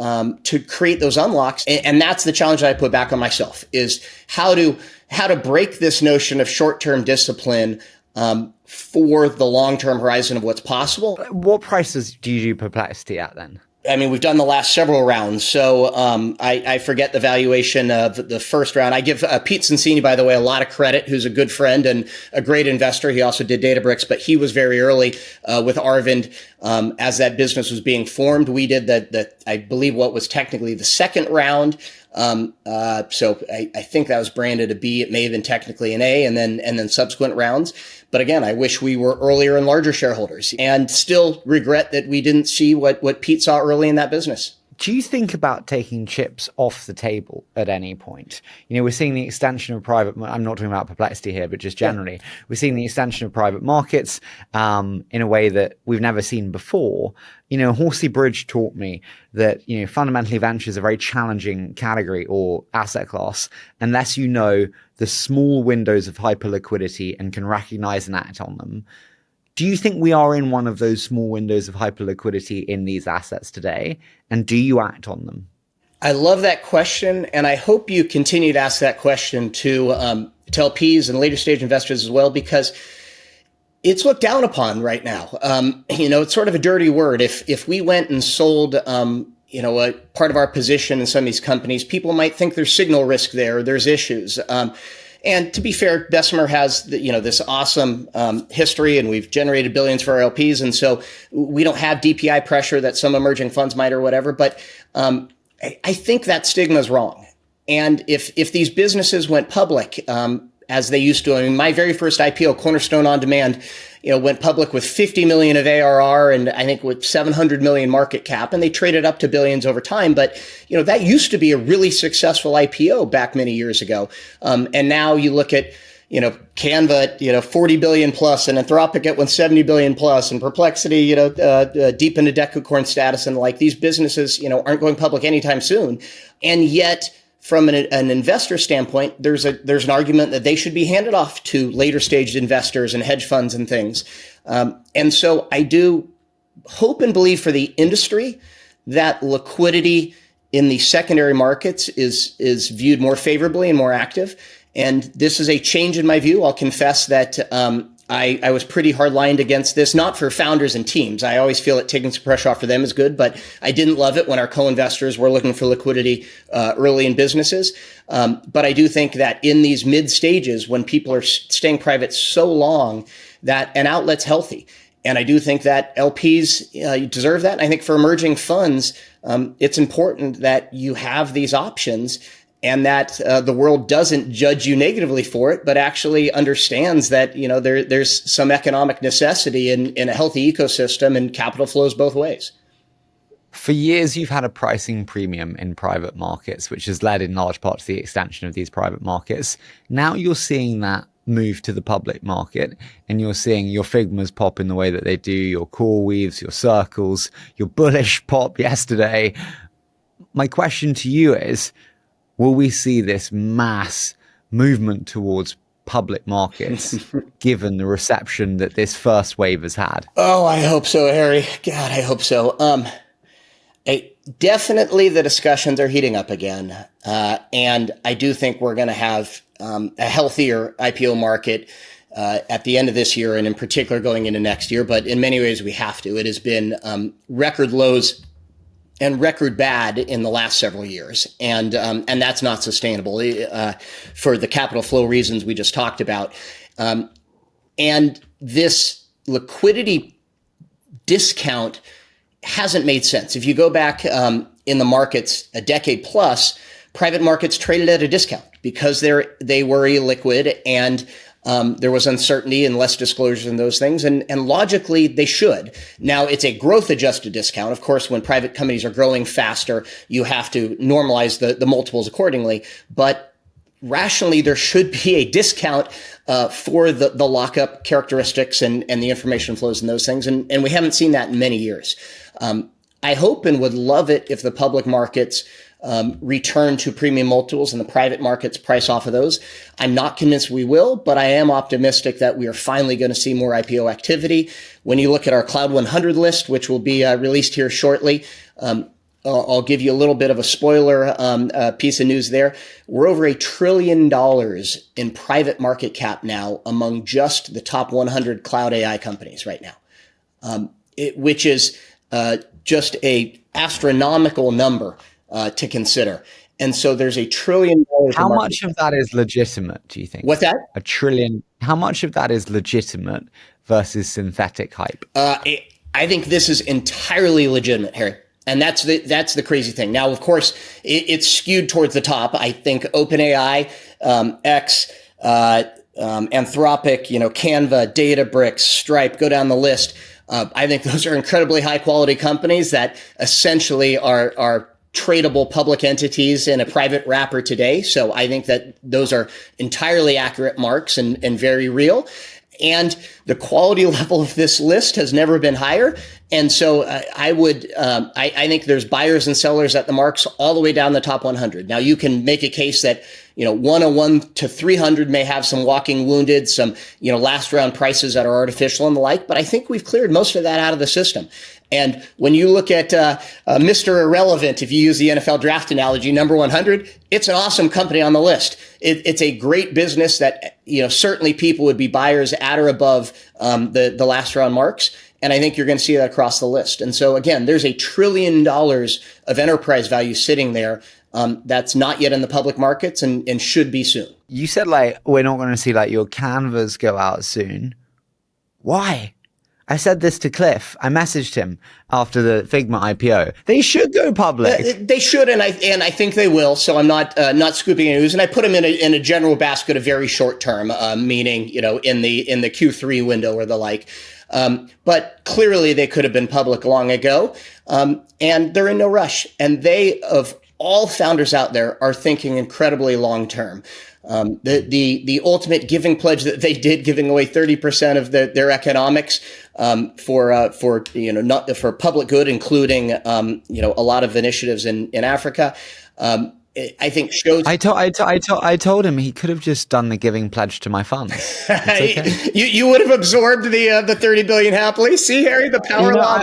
create those unlocks. And that's the challenge that I put back on myself, is how to break this notion of short-term discipline for the long-term horizon of what's possible. What prices do you do Perplexity at then? We've done the last several rounds, so I forget the valuation of the first round. I give Pete Cincini, by the way, a lot of credit, who's a good friend and a great investor. He also did Databricks, but he was very early with Arvind as that business was being formed. We did I believe what was technically the second round. So I think that was branded a B. It may have been technically an A, and then subsequent rounds. But again, I wish we were earlier and larger shareholders, and still regret that we didn't see what Pete saw early in that business. Do you think about taking chips off the table at any point? We're seeing the extension of private, I'm not talking about Perplexity here, but just generally, we're seeing the extension of private markets in a way that we've never seen before. Horsey Bridge taught me that, fundamentally venture is a very challenging category or asset class unless you know the small windows of hyperliquidity and can recognize and act on them. Do you think we are in one of those small windows of hyperliquidity in these assets today? And do you act on them? I love that question. And I hope you continue to ask that question to LPs and later stage investors as well, because it's looked down upon right now. It's sort of a dirty word. If we went and sold, a part of our position in some of these companies, people might think there's signal risk there. There's issues. And to be fair, Bessemer has this awesome history, and we've generated billions for our LPs, and so we don't have DPI pressure that some emerging funds might or whatever. But I think that stigma is wrong. And if these businesses went public as they used to, my very first IPO, Cornerstone On Demand, went public with 50 million of ARR and I think with 700 million market cap, and they traded up to billions over time. But, that used to be a really successful IPO back many years ago. And now you look at, Canva at, 40 billion plus, and Anthropic at 170 billion plus, and Perplexity, deep into decacorn status, and these businesses, aren't going public anytime soon. And yet, from an investor standpoint, there's an argument that they should be handed off to later stage investors and hedge funds and things. And so I do hope and believe for the industry that liquidity in the secondary markets is viewed more favorably and more active. And this is a change in my view. I'll confess that I was pretty hard-lined against this, not for founders and teams. I always feel that taking some pressure off for them is good, but I didn't love it when our co-investors were looking for liquidity early in businesses. But I do think that in these mid stages, when people are staying private so long, that an outlet's healthy. And I do think that LPs deserve that. And I think for emerging funds, it's important that you have these options. and that the world doesn't judge you negatively for it, but actually understands that there's some economic necessity in a healthy ecosystem, and capital flows both ways. For years, you've had a pricing premium in private markets, which has led in large part to the extension of these private markets. Now you're seeing that move to the public market, and you're seeing your Figmas pop in the way that they do, your CoreWeaves, your Circles, your Bullish pop yesterday. My question to you is, will we see this mass movement towards public markets given the reception that this first wave has had? Oh, I hope so, Harry. God, I hope so. Definitely the discussions are heating up again. And I do think we're going to have a healthier IPO market at the end of this year, and in particular going into next year. But in many ways, we have to. It has been record lows and record bad in the last several years. And that's not sustainable for the capital flow reasons we just talked about. And this liquidity discount hasn't made sense. If you go back in the markets a decade plus, private markets traded at a discount because they were illiquid, and there was uncertainty and less disclosures in those things. And logically, they should. Now, it's a growth adjusted discount. Of course, when private companies are growing faster, you have to normalize the multiples accordingly. But rationally, there should be a discount for the lockup characteristics and the information flows and those things. And we haven't seen that in many years. I hope and would love it if the public markets return to premium multiples and the private markets price off of those. I'm not convinced we will, but I am optimistic that we are finally going to see more IPO activity. When you look at our Cloud 100 list, which will be released here shortly, I'll give you a little bit of a spoiler piece of news there. We're over $1 trillion in private market cap now among just the top 100 cloud AI companies right now, which is just a astronomical number to consider. And so there's $1 trillion. How much of that is legitimate, do you think? What's that? $1 trillion. How much of that is legitimate versus synthetic hype? I think this is entirely legitimate, Harry. And that's the crazy thing. Now, of course, it's skewed towards the top. I think OpenAI, X, Anthropic, Canva, Databricks, Stripe, go down the list. I think those are incredibly high quality companies that essentially are tradable public entities in a private wrapper today. So I think that those are entirely accurate marks and very real. And the quality level of this list has never been higher. And so I think there's buyers and sellers at the marks all the way down the top 100. Now you can make a case that, 101 to 300 may have some walking wounded, some, last round prices that are artificial and the like, but I think we've cleared most of that out of the system. And when you look at Mr. Irrelevant, if you use the NFL draft analogy, number 100, it's an awesome company on the list. It's a great business that, certainly people would be buyers at or above the last round marks. And I think you're going to see that across the list. And so again, there's $1 trillion of enterprise value sitting there that's not yet in the public markets and should be soon. You said we're not going to see your Canvas go out soon. Why? I said this to Cliff. I messaged him after the Figma IPO. They should go public. They should, and I think they will. So I'm not scooping any news, and I put them in a general basket of very short term, meaning in the Q3 window or the like. But clearly they could have been public long ago, and they're in no rush. And they, of all founders out there, are thinking incredibly long term. The ultimate giving pledge that they did, giving away 30% of their economics for public good, including a lot of initiatives in Africa. I think shows. I told him he could have just done the giving pledge to my funds. Okay. You would have absorbed the 30 billion happily. See, Harry, the power law.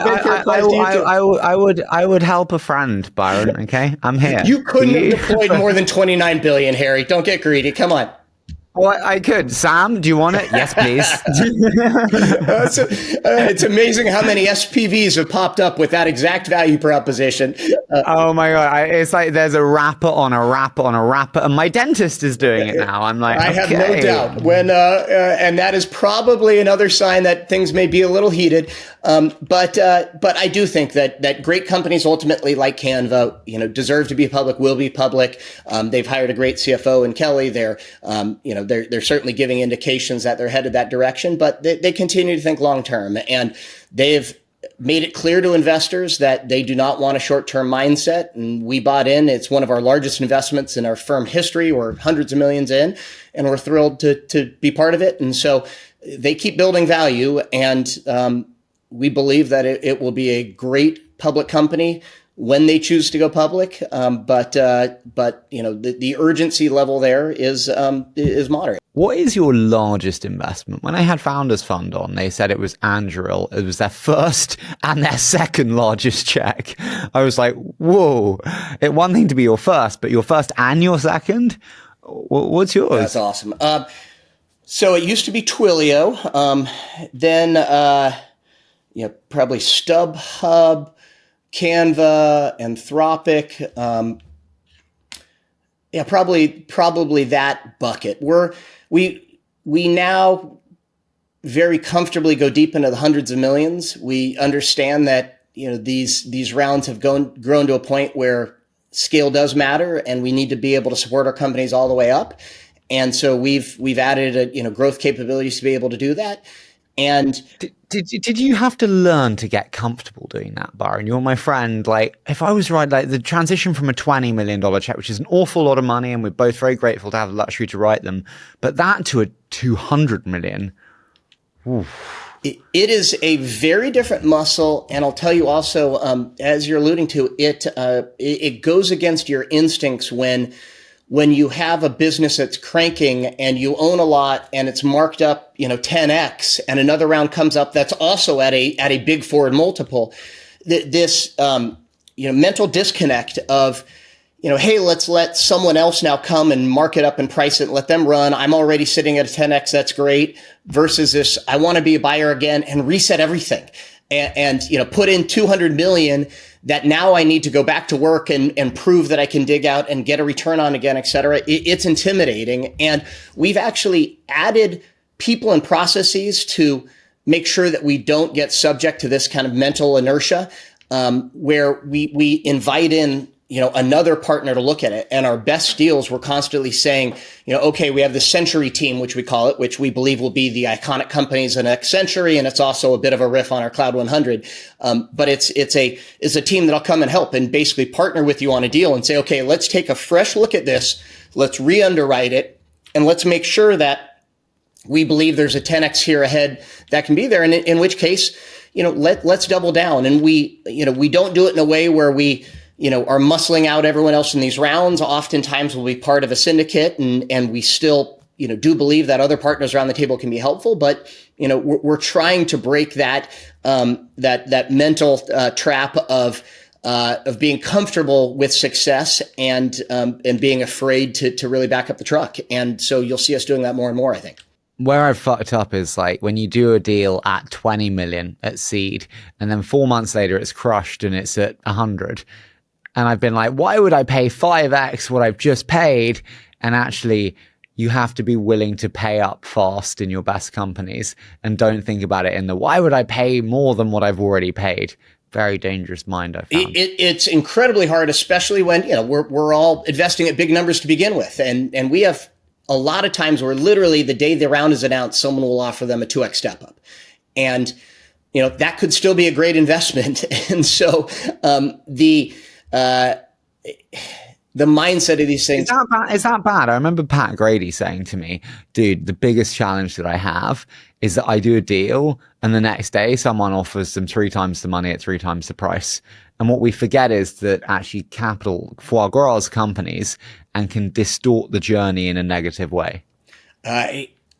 I would help a friend, Byron. Okay, I'm here. You couldn't have deployed more than 29 billion, Harry. Don't get greedy. Come on. Oh, I could. Sam, do you want it? Yes, please. It's amazing how many SPVs have popped up with that exact value proposition. Oh my God. It's like there's a wrapper on a wrapper on a wapper, and my dentist is doing it now. I'm like, I okay. have no doubt. And that is probably another sign that things may be a little heated. But I do think that great companies ultimately, like Canva, deserve to be public, will be public. They've hired a great CFO in Kelly. They're certainly giving indications that they're headed that direction, but they continue to think long term, and they've made it clear to investors that they do not want a short-term mindset. And we bought in. It's one of our largest investments in our firm history. We're hundreds of millions in, and we're thrilled to be part of it. And so they keep building value, and we believe that it will be a great public company when they choose to go public. But the urgency level there is moderate. What is your largest investment? When I had Founders Fund on, they said it was Anduril. It was their first and their second largest check. I was like, whoa, it's one thing to be your first, but your first and your second? What's yours? That's awesome. So it used to be Twilio. Then probably StubHub, Canva, Anthropic. Probably that bucket. We now very comfortably go deep into the hundreds of millions. We understand that these rounds have grown to a point where scale does matter, and we need to be able to support our companies all the way up. And so we've added growth capabilities to be able to do that. And did you have to learn to get comfortable doing that, Byron? You're my friend. Like, if I was right, like the transition from a $20 million check, which is an awful lot of money, and we're both very grateful to have the luxury to write them, but that to a 200 million. It is a very different muscle. And I'll tell you also, as you're alluding to, it goes against your instincts when you have a business that's cranking and you own a lot and it's marked up, 10x, and another round comes up that's also at a big forward multiple. This mental disconnect of, hey, let's let someone else now come and mark it up and price it and let them run. I'm already sitting at a 10x. That's great. Versus this, I want to be a buyer again and reset everything and put in 200 million that now I need to go back to work and prove that I can dig out and get a return on again, et cetera. It's intimidating. And we've actually added people and processes to make sure that we don't get subject to this kind of mental inertia, where we invite in another partner to look at it. And our best deals, we're constantly saying, okay, we have the Century team, which we call it, which we believe will be the iconic companies in the next century. And it's also a bit of a riff on our Cloud 100. But it's a team that'll come and help and basically partner with you on a deal and say, okay, let's take a fresh look at this. Let's re-underwrite it. And let's make sure that we believe there's a 10x here ahead that can be there. And in which case, let's double down. And we don't do it in a way where we, are muscling out everyone else in these rounds. Oftentimes we'll be part of a syndicate, and we still, do believe that other partners around the table can be helpful. But, we're trying to break that mental trap of being comfortable with success and being afraid to really back up the truck. And so you'll see us doing that more and more, I think. Where I've fucked up is like when you do a deal at 20 million at seed, and then 4 months later it's crushed and it's at 100. And I've been like, why would I pay 5x what I've just paid? And actually, you have to be willing to pay up fast in your best companies and don't think about it in the, why would I pay more than what I've already paid? Very dangerous mind, I found. It's incredibly hard, especially when, we're all investing at big numbers to begin with. And we have a lot of times where literally the day the round is announced, someone will offer them a 2x step up. And, that could still be a great investment. And so the mindset of these things. Is that bad? I remember Pat Grady saying to me, dude, the biggest challenge that I have is that I do a deal and the next day someone offers them 3 times the money at 3 times the price. And what we forget is that actually capital foie gras companies and can distort the journey in a negative way.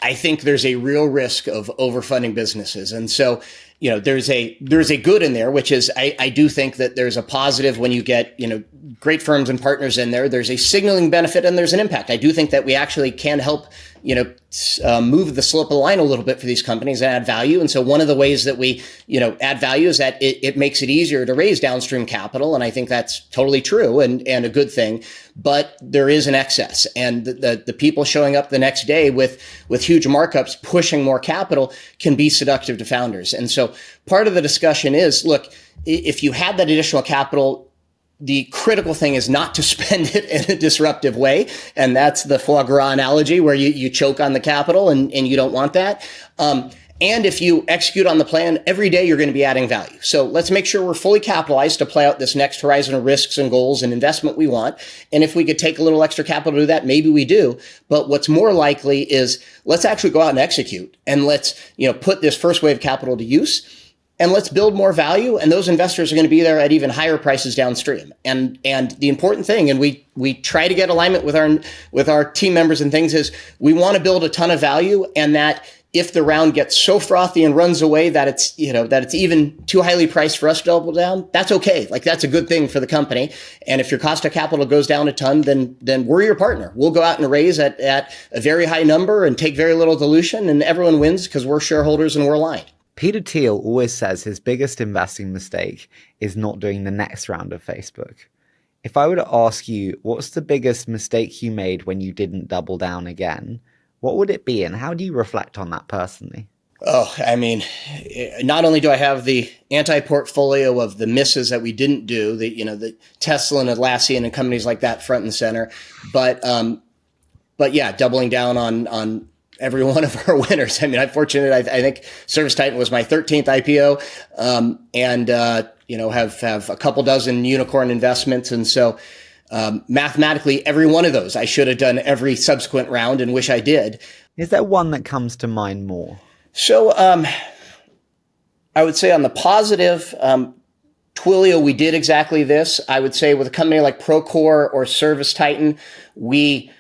I think there's a real risk of overfunding businesses. And so, there's a good in there, which is I do think that there's a positive when you get, great firms and partners in there. There's a signaling benefit and there's an impact. I do think that we actually can help move the slope of the line a little bit for these companies and add value. And so one of the ways that we, add value is that it makes it easier to raise downstream capital. And I think that's totally true and a good thing. But there is an excess, and the people showing up the next day with huge markups pushing more capital can be seductive to founders. And so part of the discussion is, look, if you had that additional capital, the critical thing is not to spend it in a disruptive way. And that's the foie gras analogy where you choke on the capital and you don't want that. And if you execute on the plan, every day you're going to be adding value. So let's make sure we're fully capitalized to play out this next horizon of risks and goals and investment we want. And if we could take a little extra capital to do that, maybe we do. But what's more likely is let's actually go out and execute, and let's, put this first wave of capital to use. And let's build more value, and those investors are going to be there at even higher prices downstream. And the important thing, and we try to get alignment with our team members and things, is we want to build a ton of value, and that if the round gets so frothy and runs away that it's even too highly priced for us to double down, that's okay. Like, that's a good thing for the company. And if your cost of capital goes down a ton, then we're your partner. We'll go out and raise at a very high number and take very little dilution, and everyone wins because we're shareholders and we're aligned. Peter Thiel always says his biggest investing mistake is not doing the next round of Facebook. If I were to ask you, what's the biggest mistake you made when you didn't double down again, what would it be, and how do you reflect on that personally? Oh, I mean, not only do I have the anti-portfolio of the misses that we didn't do, the Tesla and Atlassian and companies like that front and center, but yeah, doubling down on every one of our winners. I mean, I'm fortunate. I think ServiceTitan was my 13th IPO, and have a couple dozen unicorn investments. And so mathematically, every one of those, I should have done every subsequent round, and wish I did. Is there one that comes to mind more? So I would say on the positive, Twilio, we did exactly this. I would say with a company like Procore or ServiceTitan, we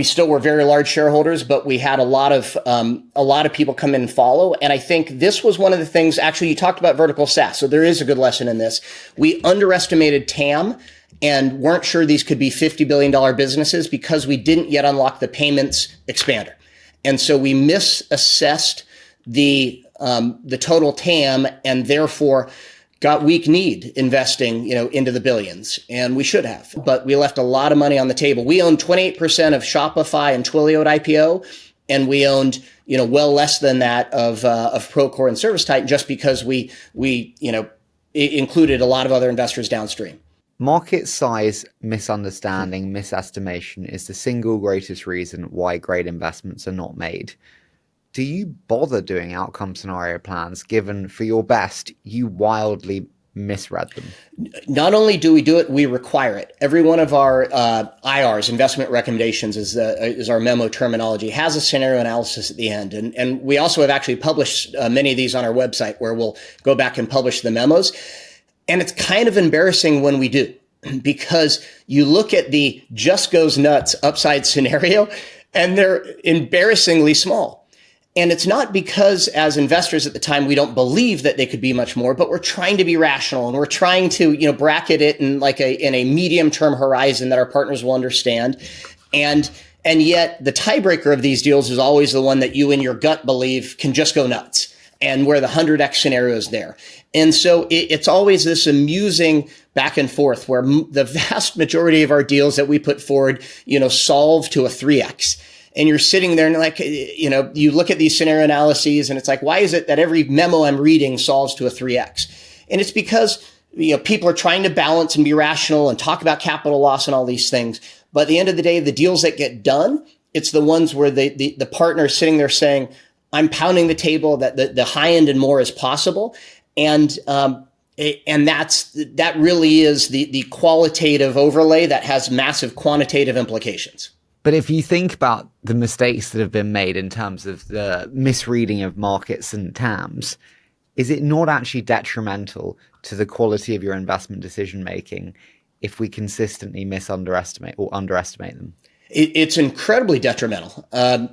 still were very large shareholders, but we had a lot of people come in and follow. And I think this was one of the things, actually, you talked about vertical SaaS. So there is a good lesson in this. We underestimated TAM and weren't sure these could be $50 billion businesses because we didn't yet unlock the payments expander. And so we misassessed the total TAM, and therefore got weak need investing, into the billions, and we should have, but we left a lot of money on the table. We owned 28% of Shopify and Twilio at IPO, and we owned, well less than that of Procore and ServiceTitan, just because we included a lot of other investors downstream. Market size misunderstanding, misestimation is the single greatest reason why great investments are not made. Do you bother doing outcome scenario plans, given for your best, you wildly misread them? Not only do we do it, we require it. Every one of our IRs, investment recommendations is our memo terminology, has a scenario analysis at the end. And we also have actually published many of these on our website, where we'll go back and publish the memos. And it's kind of embarrassing when we do, because you look at the just goes nuts upside scenario, and they're embarrassingly small. And it's not because as investors at the time, we don't believe that they could be much more, but we're trying to be rational, and we're trying to, bracket it in in a medium term horizon that our partners will understand. And yet the tiebreaker of these deals is always the one that you in your gut believe can just go nuts, and where the 100x scenario is there. And so it's always this amusing back and forth where the vast majority of our deals that we put forward, solve to a 3x. And you're sitting there and you look at these scenario analyses, and it's like, why is it that every memo I'm reading solves to a 3x? And it's because, people are trying to balance and be rational and talk about capital loss and all these things. But at the end of the day, the deals that get done, it's the ones where the partner is sitting there saying, I'm pounding the table that the high end and more is possible. And that really is the qualitative overlay that has massive quantitative implications. But if you think about the mistakes that have been made in terms of the misreading of markets and TAMs, is it not actually detrimental to the quality of your investment decision making if we consistently underestimate them? It's incredibly detrimental. And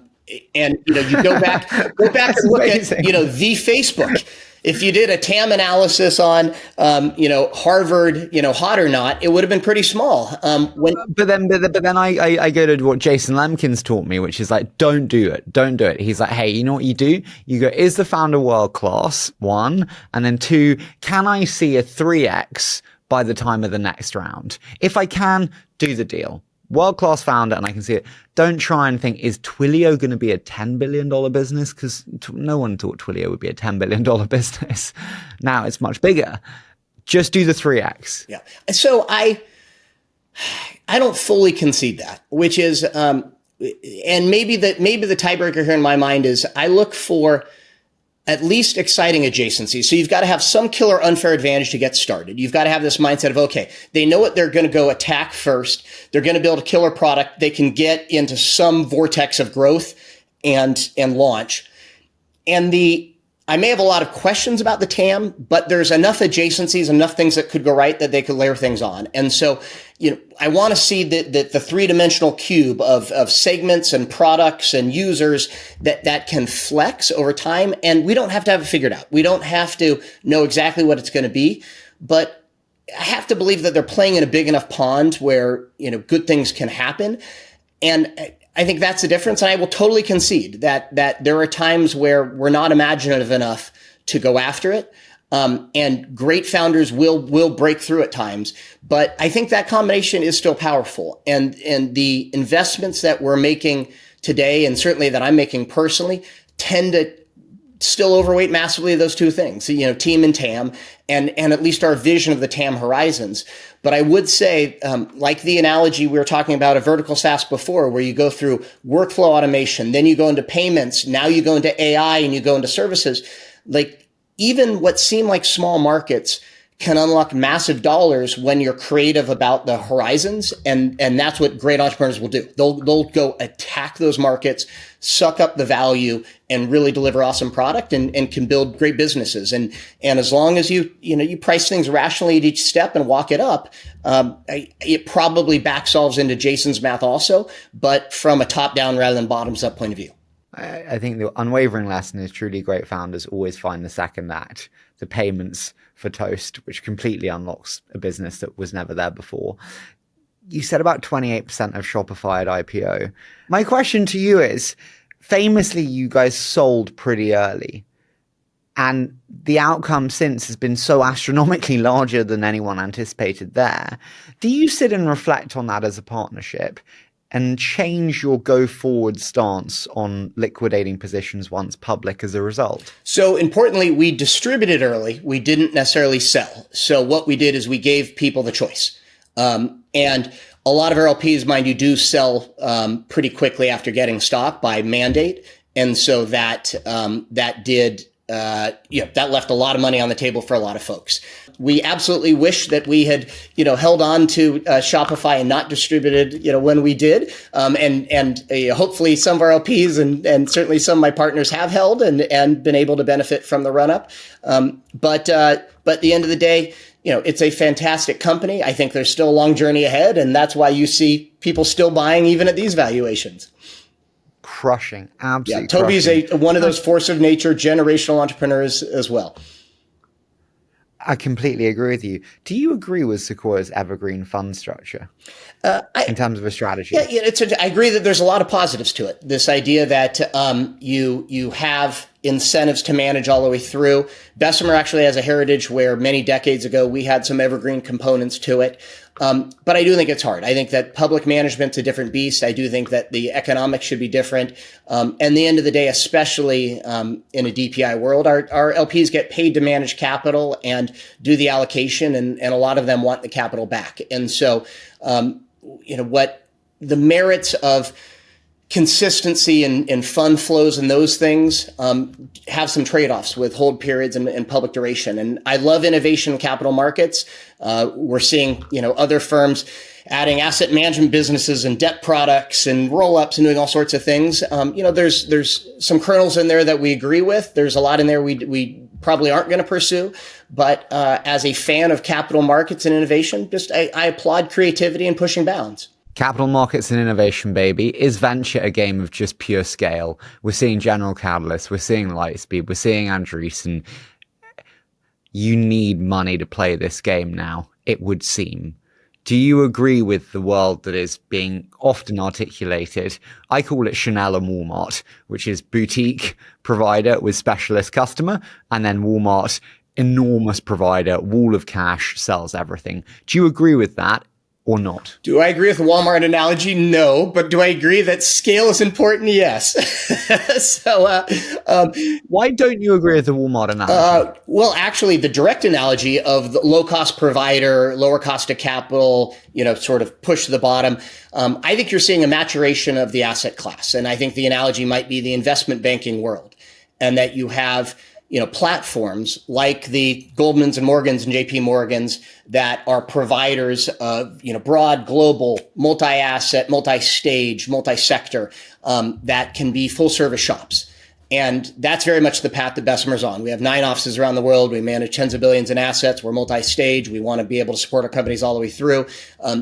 you go back and look at the Facebook. If you did a TAM analysis on, Harvard, hot or not, it would have been pretty small. But then I go to what Jason Lemkin's taught me, which is like, don't do it. Don't do it. He's like, hey, you know what you do? You go, is the founder world class? 1. And then 2, can I see a 3x by the time of the next round? If I can, do the deal. World-class founder, and I can see it. Don't try and think, is Twilio going to be a $10 billion business? Because no one thought Twilio would be a $10 billion business. Now it's much bigger. Just do the 3x. Yeah. So I don't fully concede that, which is, and maybe the tiebreaker here in my mind is I look for at least exciting adjacencies. So you've got to have some killer unfair advantage to get started. You've got to have this mindset of, okay, they know what they're going to go attack first. They're going to build a killer product. They can get into some vortex of growth and launch. And I may have a lot of questions about the TAM, but there's enough adjacencies, enough things that could go right that they could layer things on. And so, I want to see the three-dimensional cube of segments and products and users that can flex over time. And we don't have to have it figured out. We don't have to know exactly what it's going to be, but I have to believe that they're playing in a big enough pond where, good things can happen. And I think that's the difference. And I will totally concede that there are times where we're not imaginative enough to go after it. And great founders will break through at times. But I think that combination is still powerful. And the investments that we're making today, and certainly that I'm making personally, tend to still overweight massively those two things, team and TAM, and at least our vision of the TAM horizons. But I would say, like the analogy we were talking about of vertical SaaS before, where you go through workflow automation, then you go into payments, now you go into AI and you go into services. Like even what seem like small markets can unlock massive dollars when you're creative about the horizons. And that's what great entrepreneurs will do. They'll go attack those markets, suck up the value, and really deliver awesome product and can build great businesses. And as long as you price things rationally at each step and walk it up, it probably back solves into Jason's math also, but from a top down rather than bottoms up point of view. I think the unwavering lesson is truly great founders always find the second act, the payments for toast, which completely unlocks a business that was never there before. You said about 28% of Shopify at IPO. My question to you is, famously, you guys sold pretty early. And the outcome since has been so astronomically larger than anyone anticipated there. Do you sit and reflect on that as a partnership and change your go-forward stance on liquidating positions once public as a result? So importantly, we distributed early. We didn't necessarily sell. So what we did is we gave people the choice. And a lot of our LPs, mind you, do sell pretty quickly after getting stock by mandate. And so that left a lot of money on the table for a lot of folks. We absolutely wish that we had, held on to Shopify and not distributed, when we did. And hopefully some of our LPs and certainly some of my partners have held and been able to benefit from the run up. But at the end of the day, it's a fantastic company. I think there's still a long journey ahead. And that's why you see people still buying even at these valuations. Crushing. Absolutely. Yeah, Toby's one of those force of nature generational entrepreneurs as well. I completely agree with you. Do you agree with Sequoia's evergreen fund structure in terms of a strategy? Yeah, I agree that there's a lot of positives to it. This idea that you have incentives to manage all the way through. Bessemer actually has a heritage where many decades ago we had some evergreen components to it. But I do think it's hard. I think that public management's a different beast. I do think that the economics should be different. And at the end of the day, especially in a DPI world, our LPs get paid to manage capital and do the allocation, and a lot of them want the capital back. And so, what the merits of consistency and fund flows and those things have some trade-offs with hold periods and public duration. And I love innovation in capital markets. We're seeing, other firms adding asset management businesses and debt products and roll-ups and doing all sorts of things. There's some kernels in there that we agree with. There's a lot in there we probably aren't going to pursue. But as a fan of capital markets and innovation, I applaud creativity and pushing bounds. Capital markets and innovation, baby. Is venture a game of just pure scale? We're seeing General Catalyst, we're seeing Lightspeed, we're seeing Andreessen. you need money to play this game now, it would seem. Do you agree with the world that is being often articulated? I call it Chanel and Walmart, which is boutique provider with specialist customer, and then Walmart, enormous provider, wall of cash, sells everything. Do you agree with that or not? Do I agree with the Walmart analogy? No. But do I agree that scale is important? Yes. Why don't you agree with the Walmart analogy? Well, actually, the direct analogy of the low-cost provider, lower cost of capital, sort of push to the bottom. I think you're seeing a maturation of the asset class. And I think the analogy might be the investment banking world, and that you have platforms like the Goldmans and Morgans and JP Morgans that are providers of, broad, global, multi-asset, multi-stage, multi-sector, that can be full service shops. And that's very much the path that Bessemer's on. We have 9 offices around the world. We manage tens of billions in assets. We're multi-stage. We want to be able to support our companies all the way through.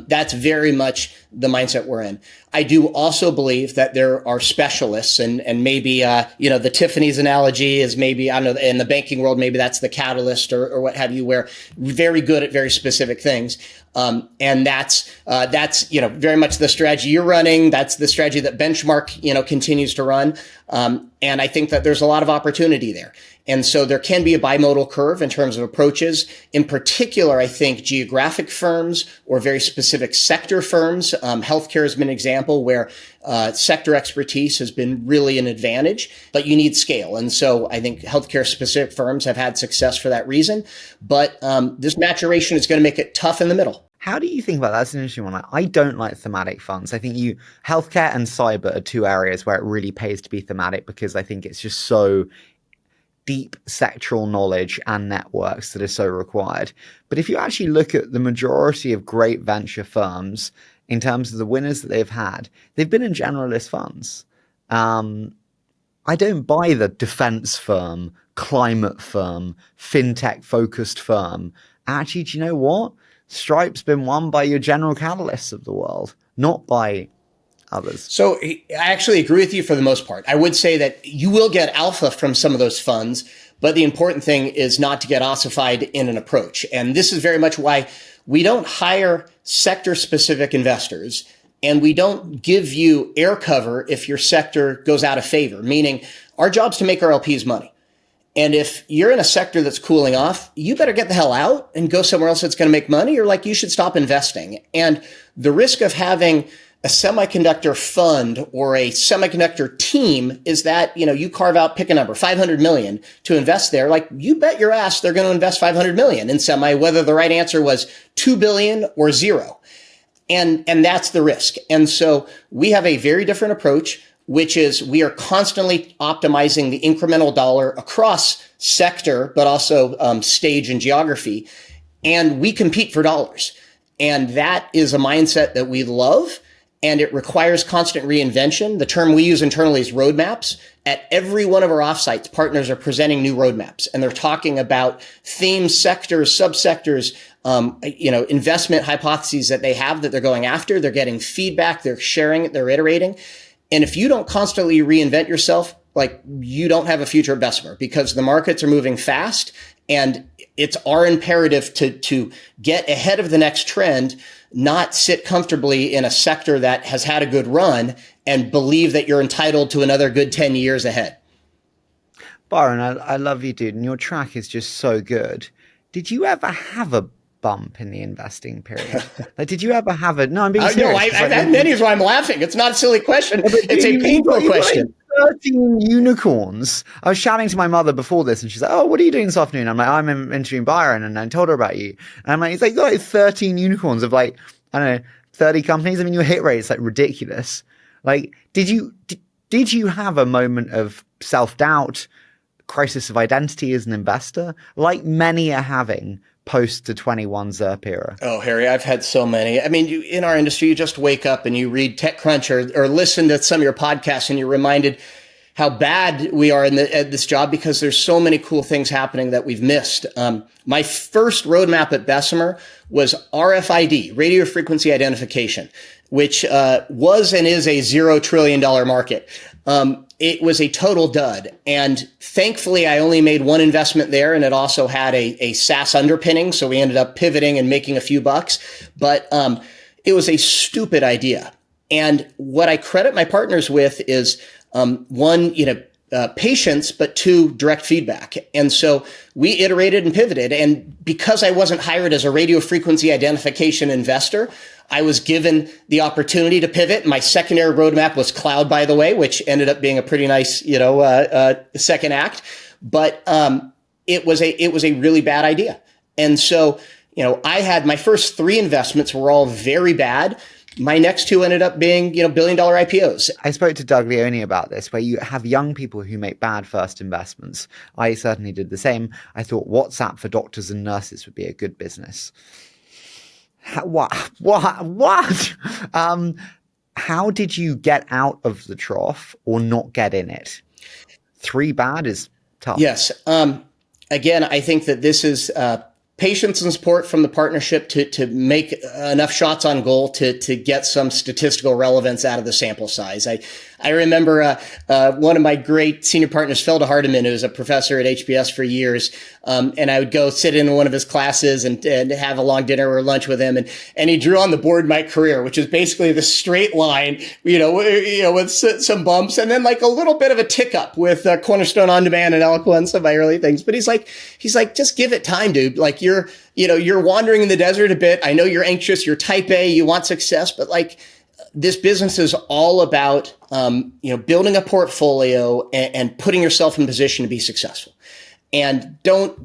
That's very much the mindset we're in. I do also believe that there are specialists, and maybe, the Tiffany's analogy is maybe, I don't know, in the banking world, maybe that's the catalyst or what have you, where very good at very specific things. And that's very much the strategy you're running. That's the strategy that Benchmark, continues to run. And I think that there's a lot of opportunity there. And so there can be a bimodal curve in terms of approaches. In particular, I think geographic firms or very specific sector firms, healthcare has been an example where sector expertise has been really an advantage, but you need scale. And so I think healthcare specific firms have had success for that reason. But this maturation is going to make it tough in the middle. How do you think about that? That's an interesting one. I don't like thematic funds. I think healthcare and cyber are 2 areas where it really pays to be thematic, because I think it's just so deep sectoral knowledge and networks that are so required. But if you actually look at the majority of great venture firms in terms of the winners that they've had, they've been in generalist funds. I don't buy the defense firm, climate firm, fintech focused firm. Actually, do you know what? Stripe's been won by your General Catalysts of the world, not by others. So I actually agree with you for the most part. I would say that you will get alpha from some of those funds, but the important thing is not to get ossified in an approach. And this is very much why we don't hire sector-specific investors, and we don't give you air cover if your sector goes out of favor, meaning our job's to make our LPs money. And if you're in a sector that's cooling off, you better get the hell out and go somewhere else that's going to make money, or you should stop investing. And the risk of having a semiconductor fund or a semiconductor team is that, you carve out, pick a number, 500 million to invest there. You bet your ass they're going to invest 500 million in semi, whether the right answer was 2 billion or 0. And that's the risk. And so we have a very different approach, which is we are constantly optimizing the incremental dollar across sector, but also stage and geography. And we compete for dollars. And that is a mindset that we love. And it requires constant reinvention. The term we use internally is roadmaps. At every one of our offsites, partners are presenting new roadmaps, and they're talking about themes, sectors, subsectors, investment hypotheses that they have that they're going after. They're getting feedback. They're sharing it. They're iterating. And if you don't constantly reinvent yourself, you don't have a future at Bessemer, because the markets are moving fast, and it's our imperative to get ahead of the next trend, not sit comfortably in a sector that has had a good run and believe that you're entitled to another good 10 years ahead. Byron, I love you, dude. And your track is just so good. Did you ever have a bump in the investing period? Did you ever have a... No, I'm being serious. No, I've had many, is why I'm laughing. It's not a silly question. It's a painful question. 13 unicorns. I was chatting to my mother before this, and she's like, "Oh, what are you doing this afternoon?" I'm like, "I'm interviewing Byron," and I told her about you. And I'm like, "It's you got 13 unicorns of I don't know, 30 companies. I mean, your hit rate is ridiculous." Did you have a moment of self-doubt, crisis of identity as an investor, like many are having post the 21 ZIRP era? Oh, Harry, I've had so many. I mean, in our industry, you just wake up and you read TechCrunch or listen to some of your podcasts, and you're reminded how bad we are at this job, because there's so many cool things happening that we've missed. My first roadmap at Bessemer was RFID, radio frequency identification. which was and is a $0 trillion market. It was a total dud. And thankfully, I only made one investment there, and it also had a SaaS underpinning. So we ended up pivoting and making a few bucks. But it was a stupid idea. And what I credit my partners with is one, patience, but two, direct feedback. And so we iterated and pivoted. And because I wasn't hired as a radio frequency identification investor, I was given the opportunity to pivot. My secondary roadmap was cloud, by the way, which ended up being a pretty nice, second act. But it was a really bad idea. And so, I had my first three investments were all very bad. My next two ended up being, billion-dollar IPOs. I spoke to Doug Leone about this, where you have young people who make bad first investments. I certainly did the same. I thought WhatsApp for doctors and nurses would be a good business. What? How did you get out of the trough or not get in it? Three bad is tough. Yes. Again, I think that this is patience and support from the partnership to make enough shots on goal to get some statistical relevance out of the sample size. I remember one of my great senior partners, Felda Hardiman, who was a professor at HBS for years, and I would go sit in one of his classes and have a long dinner or lunch with him, and he drew on the board my career, which is basically the straight line, with some bumps and then like a little bit of a tick up with Cornerstone On Demand and Eloquence of my early things. But he's like, just give it time, dude. Like you're wandering in the desert a bit. I know you're anxious. You're type A. You want success, but like this business is all about, building a portfolio and putting yourself in position to be successful. And don't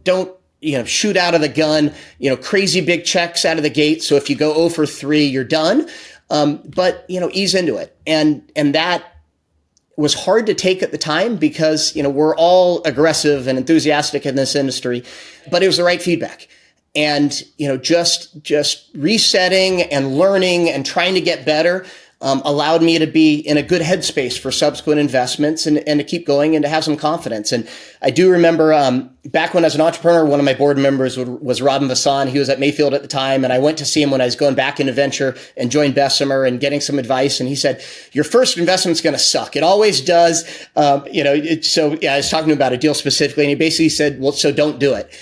shoot out of the gun, crazy big checks out of the gate. So if you go 0 for 3, you're done. But ease into it. And that was hard to take at the time because, we're all aggressive and enthusiastic in this industry, but it was the right feedback. And, just resetting and learning and trying to get better allowed me to be in a good headspace for subsequent investments and to keep going and to have some confidence. And I do remember back when I was an entrepreneur, one of my board members was Robin Vassan. He was at Mayfield at the time. And I went to see him when I was going back into venture and joined Bessemer and getting some advice. And he said, your first investment's going to suck. It always does. So I was talking about a deal specifically. And he basically said, well, so don't do it.